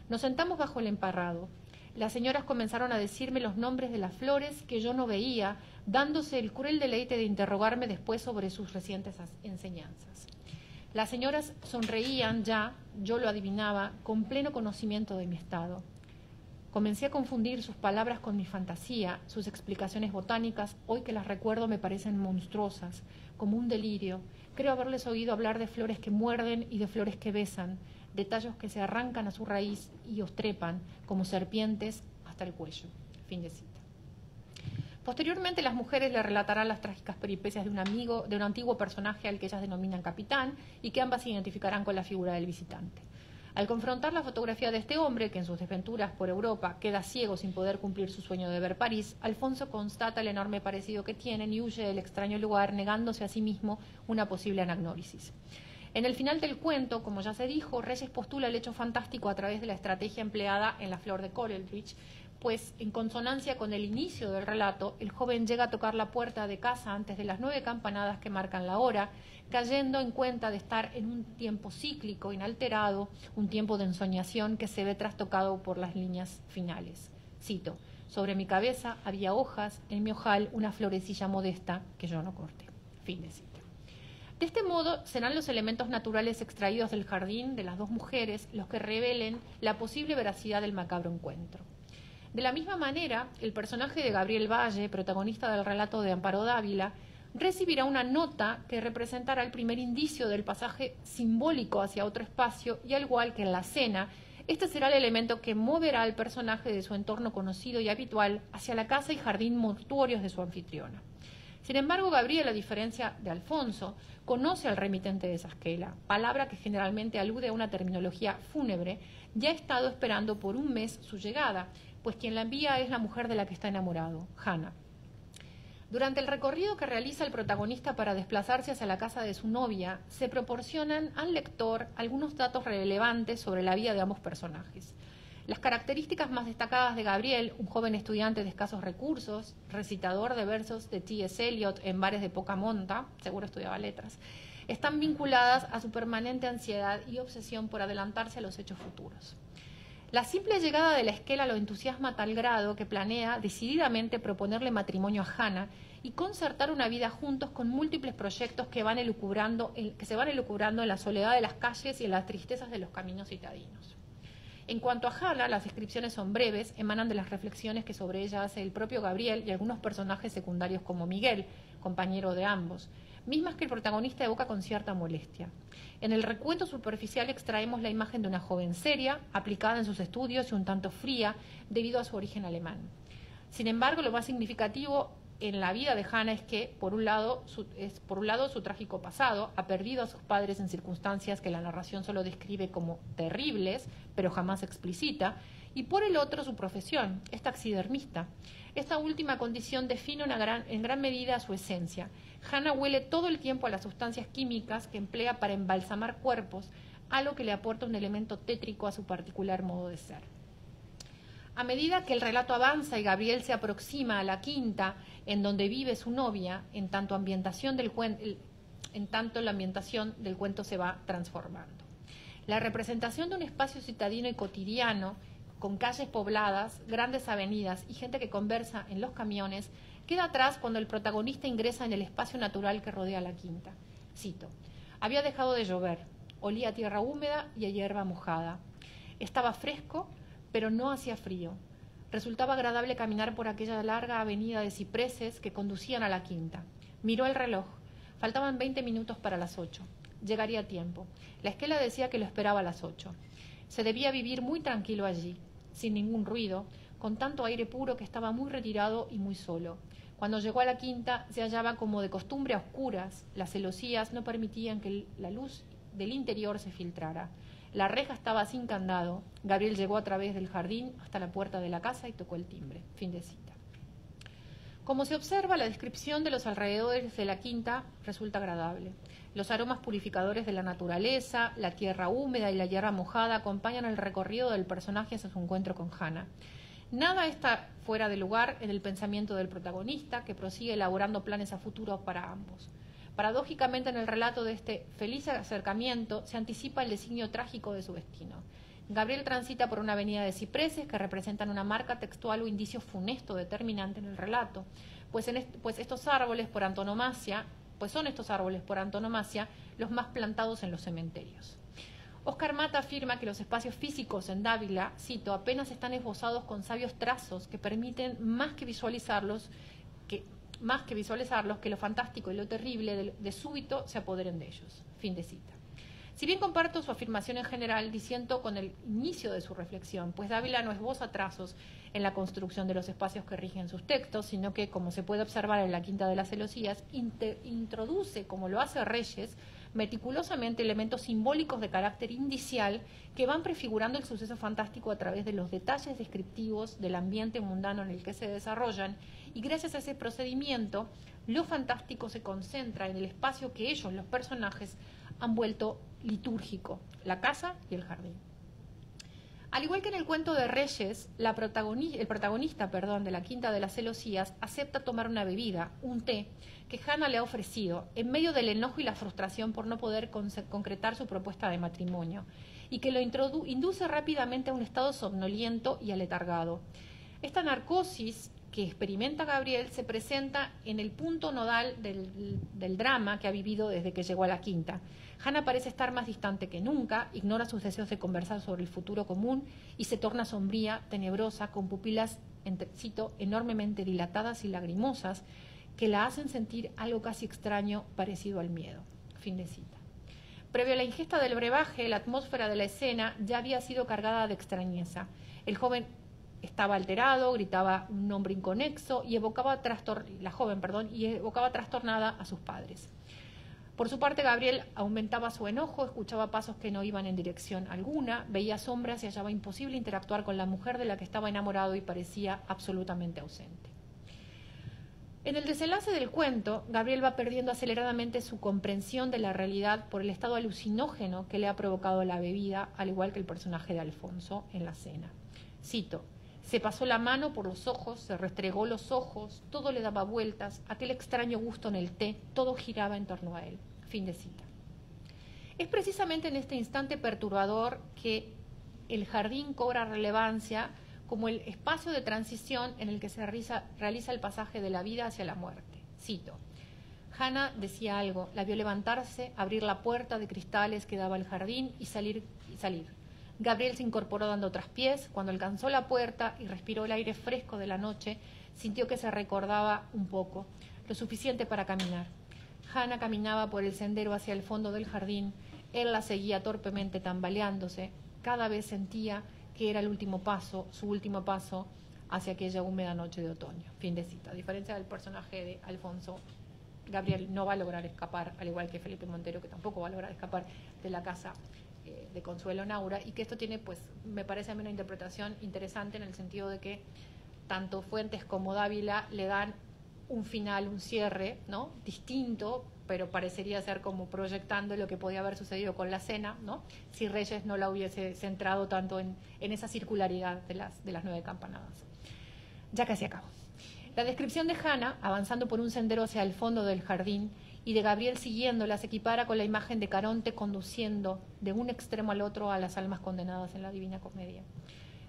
Nos sentamos bajo el emparrado. Las señoras comenzaron a decirme los nombres de las flores que yo no veía, dándose el cruel deleite de interrogarme después sobre sus recientes enseñanzas. Las señoras sonreían ya, yo lo adivinaba, con pleno conocimiento de mi estado. Comencé a confundir sus palabras con mi fantasía, sus explicaciones botánicas, hoy que las recuerdo me parecen monstruosas, como un delirio. Creo haberles oído hablar de flores que muerden y de flores que besan, de tallos que se arrancan a su raíz y os trepan, como serpientes, hasta el cuello». Fin de cita. Posteriormente, las mujeres le relatarán las trágicas peripecias de un antiguo personaje al que ellas denominan capitán y que ambas se identificarán con la figura del visitante. Al confrontar la fotografía de este hombre, que en sus desventuras por Europa queda ciego sin poder cumplir su sueño de ver París, Alfonso constata el enorme parecido que tienen y huye del extraño lugar, negándose a sí mismo una posible anagnórisis. En el final del cuento, como ya se dijo, Reyes postula el hecho fantástico a través de la estrategia empleada en La Flor de Coleridge, pues en consonancia con el inicio del relato, el joven llega a tocar la puerta de casa antes de las 9 campanadas que marcan la hora, cayendo en cuenta de estar en un tiempo cíclico, inalterado, un tiempo de ensoñación que se ve trastocado por las líneas finales. Cito: sobre mi cabeza había hojas, en mi ojal una florecilla modesta que yo no corté. Fin de cita. De este modo, serán los elementos naturales extraídos del jardín de las dos mujeres los que revelen la posible veracidad del macabro encuentro. De la misma manera, el personaje de Gabriel Valle, protagonista del relato de Amparo Dávila, recibirá una nota que representará el primer indicio del pasaje simbólico hacia otro espacio y, al igual que en la cena, este será el elemento que moverá al personaje de su entorno conocido y habitual hacia la casa y jardín mortuorios de su anfitriona. Sin embargo, Gabriel, a diferencia de Alfonso, conoce al remitente de esa esquela, palabra que generalmente alude a una terminología fúnebre, ya ha estado esperando por un mes su llegada, pues quien la envía es la mujer de la que está enamorado, Hannah. Durante el recorrido que realiza el protagonista para desplazarse hacia la casa de su novia, se proporcionan al lector algunos datos relevantes sobre la vida de ambos personajes. Las características más destacadas de Gabriel, un joven estudiante de escasos recursos, recitador de versos de T.S. Eliot en bares de poca monta, seguro estudiaba letras, están vinculadas a su permanente ansiedad y obsesión por adelantarse a los hechos futuros. La simple llegada de la esquela lo entusiasma a tal grado que planea decididamente proponerle matrimonio a Hannah y concertar una vida juntos con múltiples proyectos que se van elucubrando en la soledad de las calles y en las tristezas de los caminos citadinos. En cuanto a Hannah, las descripciones son breves, emanan de las reflexiones que sobre ella hace el propio Gabriel y algunos personajes secundarios como Miguel, compañero de ambos, mismas que el protagonista evoca con cierta molestia. En el recuento superficial extraemos la imagen de una joven seria, aplicada en sus estudios y un tanto fría debido a su origen alemán. Sin embargo, lo más significativo en la vida de Hannah es que, por un lado, su trágico pasado, ha perdido a sus padres en circunstancias que la narración solo describe como terribles, pero jamás explicita, y por el otro su profesión, es taxidermista. Esta última condición define en gran medida su esencia. Hannah huele todo el tiempo a las sustancias químicas que emplea para embalsamar cuerpos, algo que le aporta un elemento tétrico a su particular modo de ser. A medida que el relato avanza y Gabriel se aproxima a la quinta en donde vive su novia, en tanto la ambientación del cuento se va transformando. La representación de un espacio citadino y cotidiano, con calles pobladas, grandes avenidas y gente que conversa en los camiones, queda atrás cuando el protagonista ingresa en el espacio natural que rodea la quinta. Cito: había dejado de llover, olía a tierra húmeda y a hierba mojada. Estaba fresco, pero no hacía frío. Resultaba agradable caminar por aquella larga avenida de cipreses que conducían a la quinta. Miró el reloj. Faltaban 20 minutos para las 8. Llegaría a tiempo. La esquela decía que lo esperaba a las 8. Se debía vivir muy tranquilo allí, sin ningún ruido, con tanto aire puro que estaba muy retirado y muy solo. Cuando llegó a la quinta se hallaba como de costumbre a oscuras. Las celosías no permitían que la luz del interior se filtrara. La reja estaba sin candado. Gabriel llegó a través del jardín hasta la puerta de la casa y tocó el timbre. Fin de cita. Como se observa, la descripción de los alrededores de la quinta resulta agradable. Los aromas purificadores de la naturaleza, la tierra húmeda y la hierba mojada acompañan el recorrido del personaje hacia su encuentro con Hannah. Nada está fuera de lugar en el pensamiento del protagonista, que prosigue elaborando planes a futuro para ambos. Paradójicamente, en el relato de este feliz acercamiento se anticipa el designio trágico de su destino. Gabriel transita por una avenida de cipreses que representan una marca textual o indicio funesto determinante en el relato, pues son estos árboles por antonomasia los más plantados en los cementerios. Oscar Mata afirma que los espacios físicos en Dávila, cito, apenas están esbozados con sabios trazos que permiten más que visualizarlos, que lo fantástico y lo terrible de súbito se apoderen de ellos. Fin de cita. Si bien comparto su afirmación en general, disiento con el inicio de su reflexión, pues Dávila no esboza trazos en la construcción de los espacios que rigen sus textos, sino que, como se puede observar en la Quinta de las Celosías, introduce, como lo hace Reyes, meticulosamente elementos simbólicos de carácter indicial que van prefigurando el suceso fantástico a través de los detalles descriptivos del ambiente mundano en el que se desarrollan, y gracias a ese procedimiento, lo fantástico se concentra en el espacio que ellos, los personajes, han vuelto litúrgico, la casa y el jardín. Al igual que en el cuento de Reyes, el protagonista de la Quinta de las Celosías acepta tomar una bebida, un té, que Hannah le ha ofrecido, en medio del enojo y la frustración por no poder concretar su propuesta de matrimonio, y que lo induce rápidamente a un estado somnoliento y aletargado. Esta narcosis que experimenta Gabriel se presenta en el punto nodal del drama que ha vivido desde que llegó a la Quinta. Hannah parece estar más distante que nunca, ignora sus deseos de conversar sobre el futuro común y se torna sombría, tenebrosa, con pupilas, cito, enormemente dilatadas y lagrimosas, que la hacen sentir algo casi extraño, parecido al miedo. Fin de cita. Previo a la ingesta del brebaje, la atmósfera de la escena ya había sido cargada de extrañeza. El joven estaba alterado, gritaba un nombre inconexo y evocaba evocaba trastornada a sus padres. Por su parte, Gabriel aumentaba su enojo, escuchaba pasos que no iban en dirección alguna, veía sombras y hallaba imposible interactuar con la mujer de la que estaba enamorado y parecía absolutamente ausente. En el desenlace del cuento, Gabriel va perdiendo aceleradamente su comprensión de la realidad por el estado alucinógeno que le ha provocado la bebida, al igual que el personaje de Alfonso en la cena. Cito: se pasó la mano por los ojos, se restregó los ojos, todo le daba vueltas, aquel extraño gusto en el té, todo giraba en torno a él. Fin de cita. Es precisamente en este instante perturbador que el jardín cobra relevancia como el espacio de transición en el que se realiza el pasaje de la vida hacia la muerte. Cito: Hannah decía algo, la vio levantarse, abrir la puerta de cristales que daba al jardín y salir. Gabriel se incorporó dando traspiés. Cuando alcanzó la puerta y respiró el aire fresco de la noche, sintió que se recordaba un poco, lo suficiente para caminar. Hannah caminaba por el sendero hacia el fondo del jardín. Él la seguía torpemente tambaleándose. Cada vez sentía que era el último paso, su último paso hacia aquella húmeda noche de otoño. Fin de cita. A diferencia del personaje de Alfonso, Gabriel no va a lograr escapar, al igual que Felipe Montero, que tampoco va a lograr escapar de la casa de Consuelo Naura, y que esto tiene, pues, me parece a mí una interpretación interesante en el sentido de que tanto Fuentes como Dávila le dan un final, un cierre, ¿no?, distinto, pero parecería ser como proyectando lo que podía haber sucedido con la cena, ¿no?, si Reyes no la hubiese centrado tanto en esa circularidad de las 9 campanadas. Ya casi acabo. La descripción de Hannah avanzando por un sendero hacia el fondo del jardín y de Gabriel siguiéndola se equipara con la imagen de Caronte conduciendo de un extremo al otro a las almas condenadas en la Divina Comedia.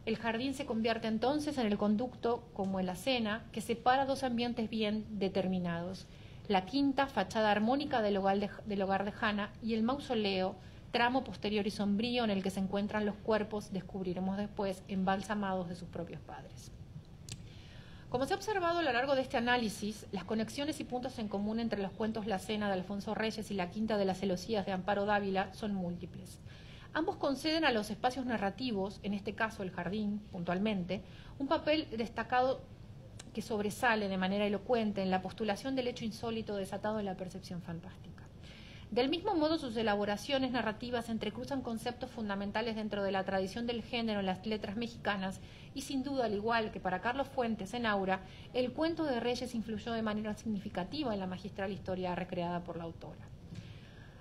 El jardín se convierte entonces en el conducto, como en la cena, que separa dos ambientes bien determinados: la quinta, fachada armónica del hogar de Hannah, y el mausoleo, tramo posterior y sombrío en el que se encuentran los cuerpos, descubriremos después, embalsamados de sus propios padres. Como se ha observado a lo largo de este análisis, las conexiones y puntos en común entre los cuentos La Cena de Alfonso Reyes y La Quinta de las Celosías de Amparo Dávila son múltiples. Ambos conceden a los espacios narrativos, en este caso el jardín puntualmente, un papel destacado que sobresale de manera elocuente en la postulación del hecho insólito desatado en la percepción fantástica. Del mismo modo, sus elaboraciones narrativas entrecruzan conceptos fundamentales dentro de la tradición del género en las letras mexicanas y, sin duda, al igual que para Carlos Fuentes en Aura, el cuento de Reyes influyó de manera significativa en la magistral historia recreada por la autora.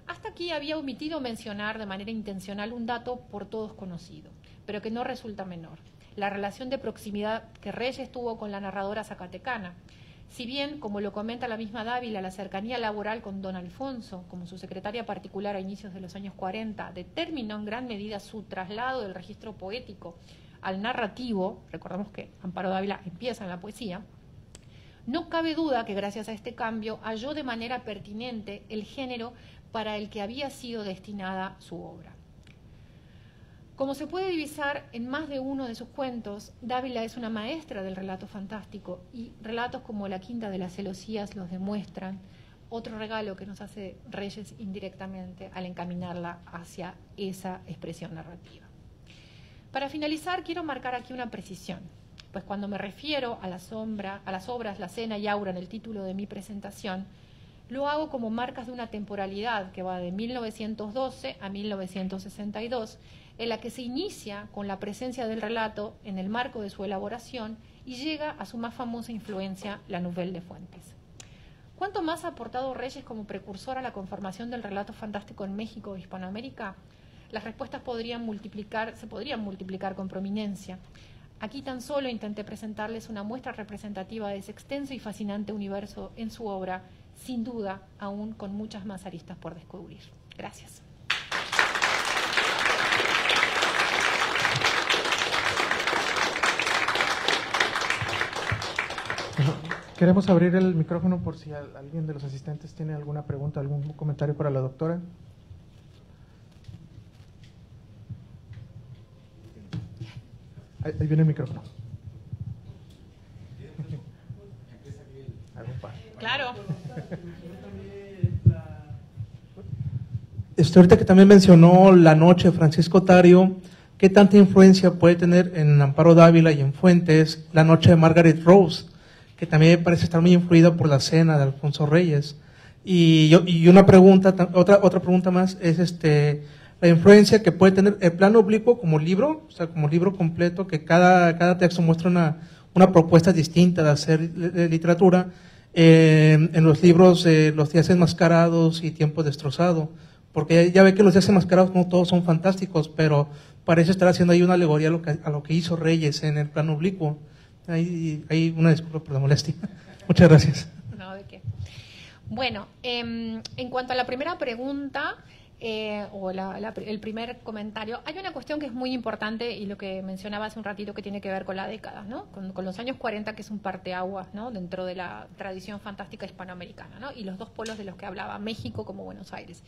Hasta aquí había omitido mencionar de manera intencional un dato por todos conocido, pero que no resulta menor: la relación de proximidad que Reyes tuvo con la narradora zacatecana. Si bien, como lo comenta la misma Dávila, la cercanía laboral con don Alfonso, como su secretaria particular a inicios de los años 40, determinó en gran medida su traslado del registro poético al narrativo, recordemos que Amparo Dávila empieza en la poesía, no cabe duda que gracias a este cambio halló de manera pertinente el género para el que había sido destinada su obra. Como se puede divisar en más de uno de sus cuentos, Dávila es una maestra del relato fantástico, y relatos como La Quinta de las Celosías los demuestran, otro regalo que nos hace Reyes indirectamente al encaminarla hacia esa expresión narrativa. Para finalizar, quiero marcar aquí una precisión, pues cuando me refiero a las obras La Cena y Aura en el título de mi presentación, lo hago como marcas de una temporalidad que va de 1912 a 1962, en la que se inicia con la presencia del relato en el marco de su elaboración y llega a su más famosa influencia, la Nouvelle de Fuentes. ¿Cuánto más ha aportado Reyes como precursor a la conformación del relato fantástico en México o Hispanoamérica? Las respuestas se podrían multiplicar con prominencia. Aquí tan solo intenté presentarles una muestra representativa de ese extenso y fascinante universo en su obra, sin duda, aún con muchas más aristas por descubrir. Gracias. Queremos abrir el micrófono por si alguien de los asistentes tiene alguna pregunta, algún comentario para la doctora. Ahí viene el micrófono. Claro. Ahorita que también mencionó La Noche de Francisco Tario, ¿qué tanta influencia puede tener en Amparo Dávila y en Fuentes La Noche de Margaret Rose, que también parece estar muy influida por La Cena de Alfonso Reyes? Y una pregunta, otra pregunta más es la influencia que puede tener el plano oblicuo como libro, o sea, como libro completo, que cada texto muestra una propuesta distinta de hacer literatura, en los libros Los Días Enmascarados y Tiempo Destrozado, porque ya ve que Los Días Enmascarados no todos son fantásticos, pero parece estar haciendo ahí una alegoría a lo que hizo Reyes en el plano oblicuo. Hay una disculpa por la molestia. Muchas gracias. No, ¿de qué? Bueno, en cuanto a la primera pregunta, el primer comentario, hay una cuestión que es muy importante y lo que mencionaba hace un ratito que tiene que ver con la década, ¿no? Con los años 40, que es un parteaguas, ¿no? Dentro de la tradición fantástica hispanoamericana, ¿no? Y los dos polos de los que hablaba, México como Buenos Aires.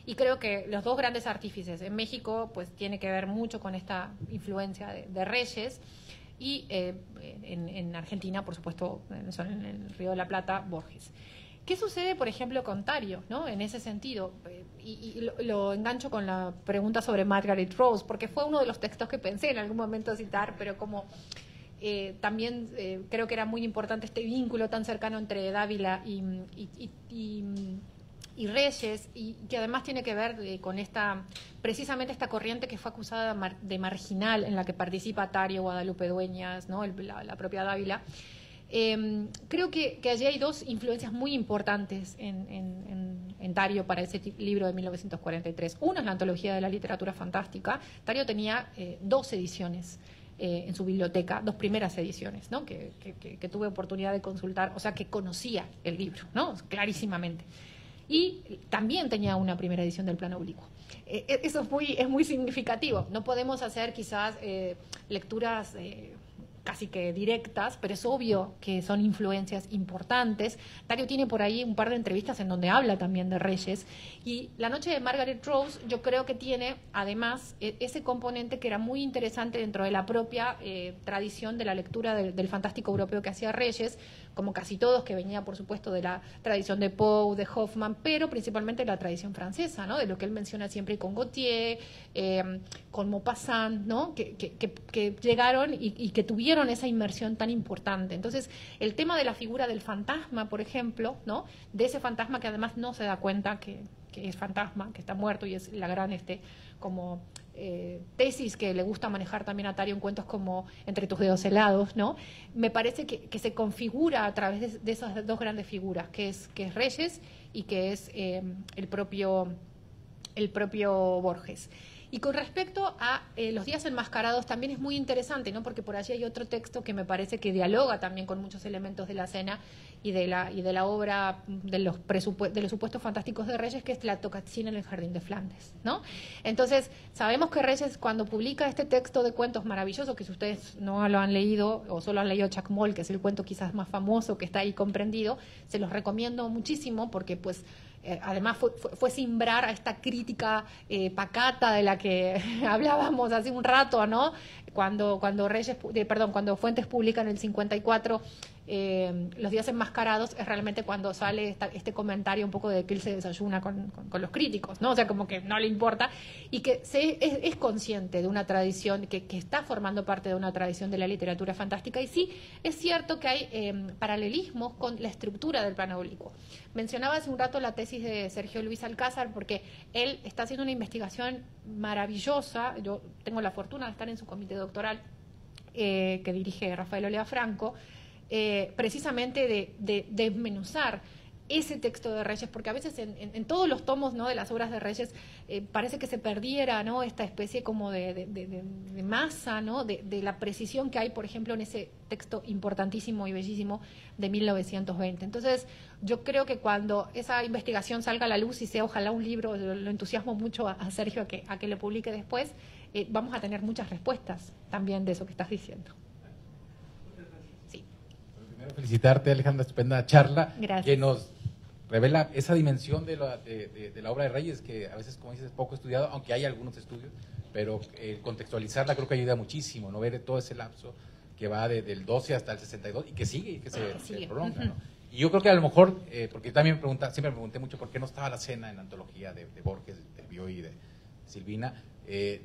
Y creo que los dos grandes artífices en México pues tiene que ver mucho con esta influencia de Reyes, y en Argentina, por supuesto, en el Río de la Plata, Borges. ¿Qué sucede, por ejemplo, con Tario, ¿no? En ese sentido? Y lo engancho con la pregunta sobre Margaret Rose, porque fue uno de los textos que pensé en algún momento citar, pero como también creo que era muy importante este vínculo tan cercano entre Dávila y Reyes, y que además tiene que ver con precisamente esta corriente que fue acusada de marginal, en la que participa Tario, Guadalupe Dueñas, ¿no? la propia Dávila. Creo que allí hay dos influencias muy importantes en Tario para ese libro de 1943. Una es la antología de la literatura fantástica. Tario tenía 2 ediciones en su biblioteca, 2 primeras ediciones, ¿no? que tuve oportunidad de consultar, o sea, que conocía el libro, ¿no? Clarísimamente. Y también tenía una primera edición del plano oblicuo. Eso es muy significativo. No podemos hacer quizás lecturas casi que directas, pero es obvio que son influencias importantes. Tario tiene por ahí un par de entrevistas en donde habla también de Reyes, y La Noche de Margaret Rose yo creo que tiene además ese componente que era muy interesante dentro de la propia tradición de la lectura del fantástico europeo que hacía Reyes, como casi todos, que venía por supuesto de la tradición de Poe, de Hoffman, pero principalmente de la tradición francesa, ¿no? De lo que él menciona siempre con Gautier, con Maupassant, ¿no? que llegaron y que tuvieron esa inmersión tan importante. Entonces, el tema de la figura del fantasma, por ejemplo, ¿no? De ese fantasma que además no se da cuenta que es fantasma, que está muerto, y es la gran como tesis que le gusta manejar también a Tario en cuentos como Entre tus dedos helados, ¿no? Me parece que se configura a través de esas dos grandes figuras, que es Reyes y que es el propio Borges. Y con respecto a Los Días Enmascarados, también es muy interesante, ¿no? Porque por allí hay otro texto que me parece que dialoga también con muchos elementos de La Cena y de la obra de los supuestos fantásticos de Reyes, que es La Tocatina en el Jardín de Flandes, ¿no? Entonces, sabemos que Reyes, cuando publica este texto de cuentos maravilloso, que si ustedes no lo han leído o solo han leído Chac-Moll, que es el cuento quizás más famoso que está ahí comprendido, se los recomiendo muchísimo, porque pues además fue simbrar a esta crítica pacata de la que hablábamos hace un rato, ¿no? Cuando Fuentes publica en el 54 Los días enmascarados es realmente cuando sale este comentario un poco de que él se desayuna con los críticos, ¿no? O sea, como que no le importa, y que es consciente de una tradición, que está formando parte de una tradición de la literatura fantástica. Y sí, es cierto que hay paralelismos con la estructura del plano oblicuo. Mencionaba hace un rato la tesis de Sergio Luis Alcázar, porque él está haciendo una investigación maravillosa. Yo tengo la fortuna de estar en su comité doctoral, que dirige Rafael Olea Franco, precisamente de desmenuzar ese texto de Reyes, porque a veces en todos los tomos, ¿no?, de las obras de Reyes parece que se perdiera, ¿no?, esta especie como de masa, ¿no?, de la precisión que hay, por ejemplo, en ese texto importantísimo y bellísimo de 1920. Entonces, yo creo que cuando esa investigación salga a la luz y sea ojalá un libro, lo entusiasmo mucho a Sergio a que lo publique después, vamos a tener muchas respuestas también de eso que estás diciendo. Primero felicitarte, Alejandra, estupenda charla. Gracias. Que nos revela esa dimensión de la obra de Reyes, que a veces, como dices, es poco estudiado, aunque hay algunos estudios, pero contextualizarla creo que ayuda muchísimo, ¿no? Ver todo ese lapso que va del 12 hasta el 62 y que sigue, y que se prolonga, ¿no? Y yo creo que a lo mejor, porque yo también siempre me pregunté mucho por qué no estaba la cena en la antología de Borges, de Bioy y de Silvina,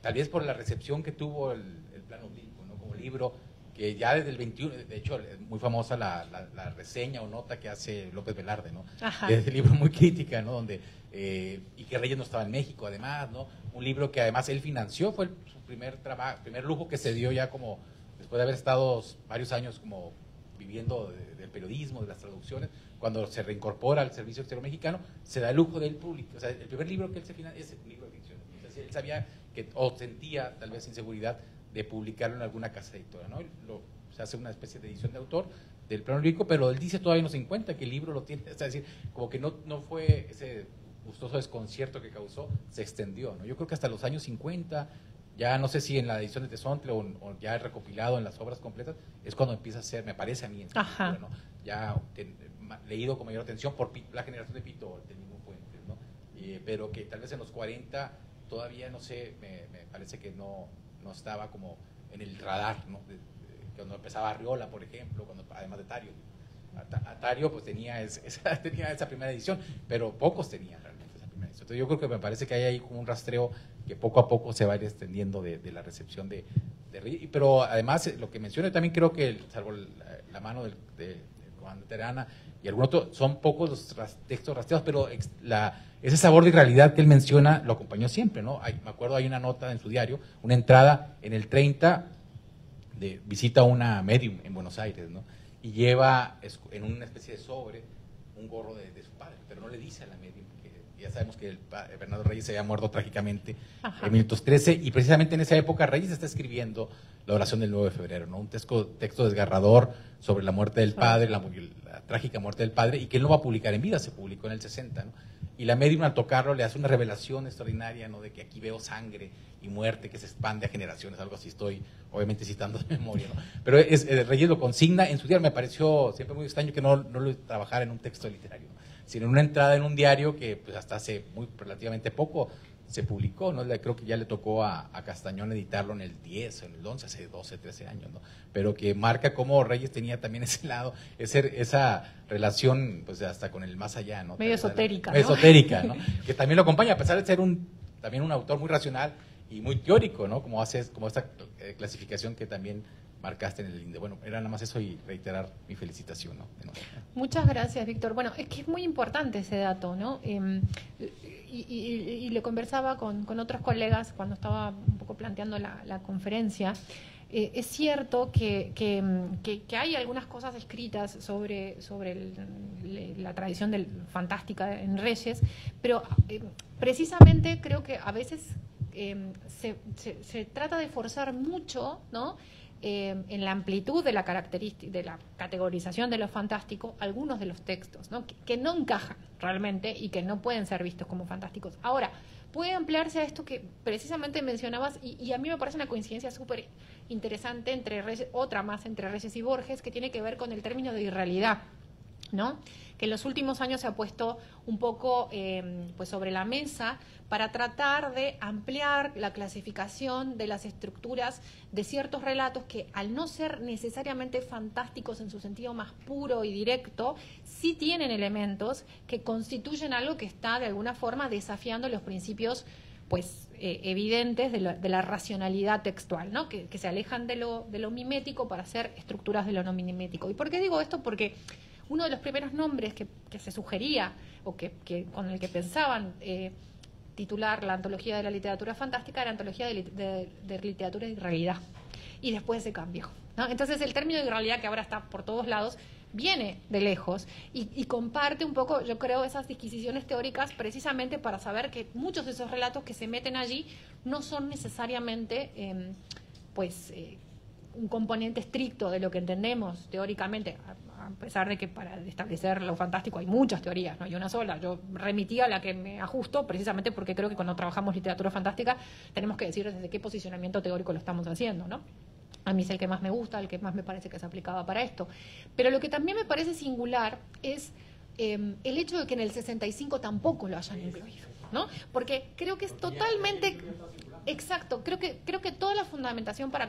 tal vez por la recepción que tuvo el plano oblicuo, ¿no?, como libro, que ya desde el 21, de hecho, es muy famosa la reseña o nota que hace López Velarde, ¿no? Ajá. Es el libro muy crítica, ¿no? Donde, y que Reyes no estaba en México, además, ¿no? Un libro que además él financió, fue su primer lujo que se dio ya como, después de haber estado varios años como viviendo del periodismo, de las traducciones, cuando se reincorpora al Servicio Exterior Mexicano, se da el lujo del público. O sea, el primer libro que él se financia es el libro de ficción. Entonces, él sabía o sentía tal vez inseguridad de publicarlo en alguna casa editora, ¿no? Se hace una especie de edición de autor del plano oblicuo, pero él dice todavía no se encuentra que el libro lo tiene, es decir, como que no fue ese gustoso desconcierto que causó, se extendió, ¿no? Yo creo que hasta los años 50, ya no sé si en la edición de Tezontle o ya recopilado en las obras completas, es cuando empieza a ser, me parece a mí, Ajá. ¿no?, ya leído con mayor atención por la generación de Pito, del mismo Fuentes, ¿no? Pero que tal vez en los 40 todavía, no sé, me parece que no estaba como en el radar, ¿no? Cuando empezaba Arriola, por ejemplo, además de Tario. Tario pues tenía esa primera edición, pero pocos tenían realmente esa primera edición. Entonces yo creo que me parece que hay ahí como un rastreo que poco a poco se va a ir extendiendo de la recepción de Reyes. Pero además, lo que mencioné también creo que, salvo la mano de Juan de Terana y algún otro, son pocos los textos rastreados, pero ese sabor de realidad que él menciona lo acompañó siempre, ¿no? Me acuerdo, hay una nota en su diario, una entrada en el 30 de visita a una medium en Buenos Aires, ¿no? Y lleva en una especie de sobre un gorro de su padre, pero no le dice a la medium, porque ya sabemos que Bernardo Reyes se había muerto trágicamente en 1913, y precisamente en esa época Reyes está escribiendo la oración del 9 de febrero, ¿no? Un texto desgarrador sobre la muerte del padre, la trágica muerte del padre, y que él no va a publicar en vida, se publicó en el 60, ¿no? Y la medium, al tocarlo, le hace una revelación extraordinaria, ¿no?, de que aquí veo sangre y muerte que se expande a generaciones, algo así, estoy obviamente citando de memoria, ¿no? Pero Reyes lo consigna en su diario. Me pareció siempre muy extraño que no lo trabajara en un texto literario, ¿no?, sino en una entrada en un diario que pues hasta hace relativamente poco se publicó, ¿no? Creo que ya le tocó a Castañón editarlo en el 10, en el 11, hace 12, 13 años, ¿no? Pero que marca cómo Reyes tenía también ese lado, esa relación, pues hasta con el más allá, ¿no? Medio esotérica, ¿no? Esotérica, ¿no? Que también lo acompaña, a pesar de ser también un autor muy racional y muy teórico, ¿no? Como esta clasificación que también marcaste en el INDE. Bueno, era nada más eso y reiterar mi felicitación, ¿no? Muchas gracias, Víctor. Bueno, es que es muy importante ese dato, ¿no? Y lo conversaba con otros colegas cuando estaba un poco planteando la conferencia. Es cierto que hay algunas cosas escritas sobre la tradición fantástica en Reyes, pero precisamente creo que a veces se trata de forzar mucho, ¿no?, en la amplitud de la característica, de la categorización de lo fantástico, algunos de los textos, ¿no?, que no encajan realmente y que no pueden ser vistos como fantásticos. Ahora, puede ampliarse a esto que precisamente mencionabas, y a mí me parece una coincidencia súper interesante entre Reyes, otra más entre Reyes y Borges, que tiene que ver con el término de irrealidad. ¿no? Que en los últimos años se ha puesto un poco pues sobre la mesa para tratar de ampliar la clasificación de las estructuras de ciertos relatos que, al no ser necesariamente fantásticos en su sentido más puro y directo, sí tienen elementos que constituyen algo que está de alguna forma desafiando los principios pues evidentes de la racionalidad textual, ¿no? Que se alejan de lo mimético para hacer estructuras de lo no mimético. ¿Y por qué digo esto? Porque uno de los primeros nombres que se sugería o con el que pensaban titular la antología de la literatura fantástica era antología de literatura de irrealidad, y después se cambió, ¿no? Entonces el término de irrealidad, que ahora está por todos lados, viene de lejos y comparte un poco, yo creo, esas disquisiciones teóricas precisamente para saber que muchos de esos relatos que se meten allí no son necesariamente un componente estricto de lo que entendemos teóricamente, a pesar de que para establecer lo fantástico hay muchas teorías, no hay una sola. Yo remití a la que me ajusto precisamente porque creo que cuando trabajamos literatura fantástica tenemos que decir desde qué posicionamiento teórico lo estamos haciendo, ¿no? A mí es el que más me gusta, el que más me parece que se aplicaba para esto. Pero lo que también me parece singular es el hecho de que en el 65 tampoco lo hayan incluido, ¿no? Porque creo que es totalmente... Exacto, creo que toda la fundamentación para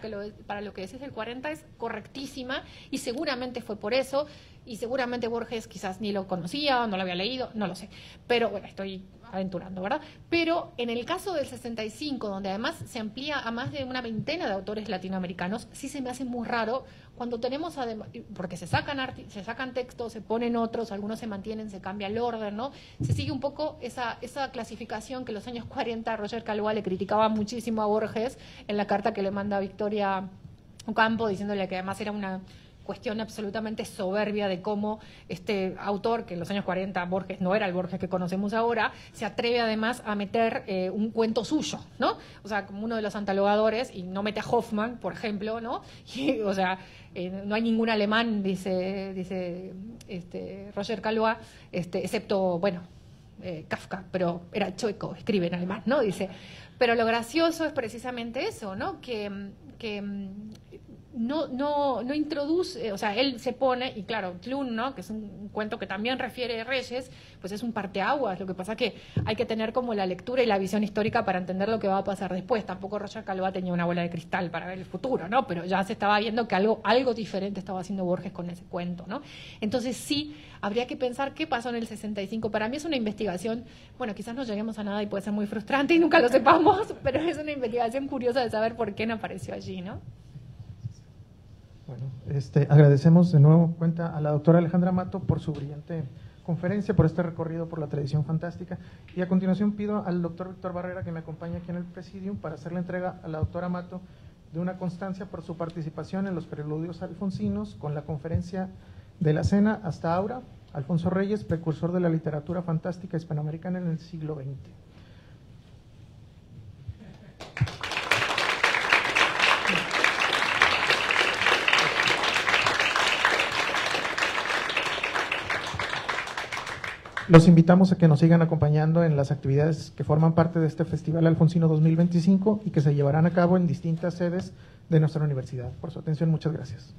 lo que decís del 40 es correctísima, y seguramente fue por eso, y seguramente Borges quizás ni lo conocía, no lo había leído, no lo sé, pero bueno, estoy aventurando, ¿verdad? Pero en el caso del 65, donde además se amplía a más de una veintena de autores latinoamericanos, sí se me hace muy raro cuando tenemos, porque se sacan textos, se ponen otros, algunos se mantienen, se cambia el orden, ¿no? Se sigue un poco esa clasificación que en los años 40 Roger Calvá le criticaba muchísimo a Borges en la carta que le manda a Victoria Ocampo, diciéndole que además era una cuestión absolutamente soberbia de cómo este autor, que en los años 40 Borges no era el Borges que conocemos ahora, se atreve además a meter un cuento suyo, ¿no? O sea, como uno de los antologadores, y no mete a Hoffman, por ejemplo, ¿no? Y, o sea, no hay ningún alemán, dice Roger Calvá, excepto, bueno, Kafka, pero era chueco, escribe en alemán, ¿no? Dice, pero lo gracioso es precisamente eso, ¿no? Que no introduce, o sea, él se pone, y claro, Tlun, ¿no? Que es un cuento que también refiere a Reyes, pues es un parteaguas. Lo que pasa que hay que tener como la lectura y la visión histórica para entender lo que va a pasar después. Tampoco Roger Calvá tenía una bola de cristal para ver el futuro, ¿no? Pero ya se estaba viendo que algo diferente estaba haciendo Borges con ese cuento, ¿no? Entonces sí, habría que pensar qué pasó en el 65. Para mí es una investigación, bueno, quizás no lleguemos a nada y puede ser muy frustrante y nunca lo sepamos, pero es una investigación curiosa de saber por qué no apareció allí, ¿no? Bueno, agradecemos de nuevo cuenta a la doctora Alejandra Mato por su brillante conferencia, por este recorrido por la tradición fantástica, y a continuación pido al doctor Víctor Barrera que me acompañe aquí en el presidium para hacer la entrega a la doctora Mato de una constancia por su participación en los preludios alfonsinos con la conferencia de la Cena hasta Aura, Alfonso Reyes, precursor de la literatura fantástica hispanoamericana en el siglo XX. Los invitamos a que nos sigan acompañando en las actividades que forman parte de este Festival Alfonsino 2025 y que se llevarán a cabo en distintas sedes de nuestra universidad. Por su atención, muchas gracias.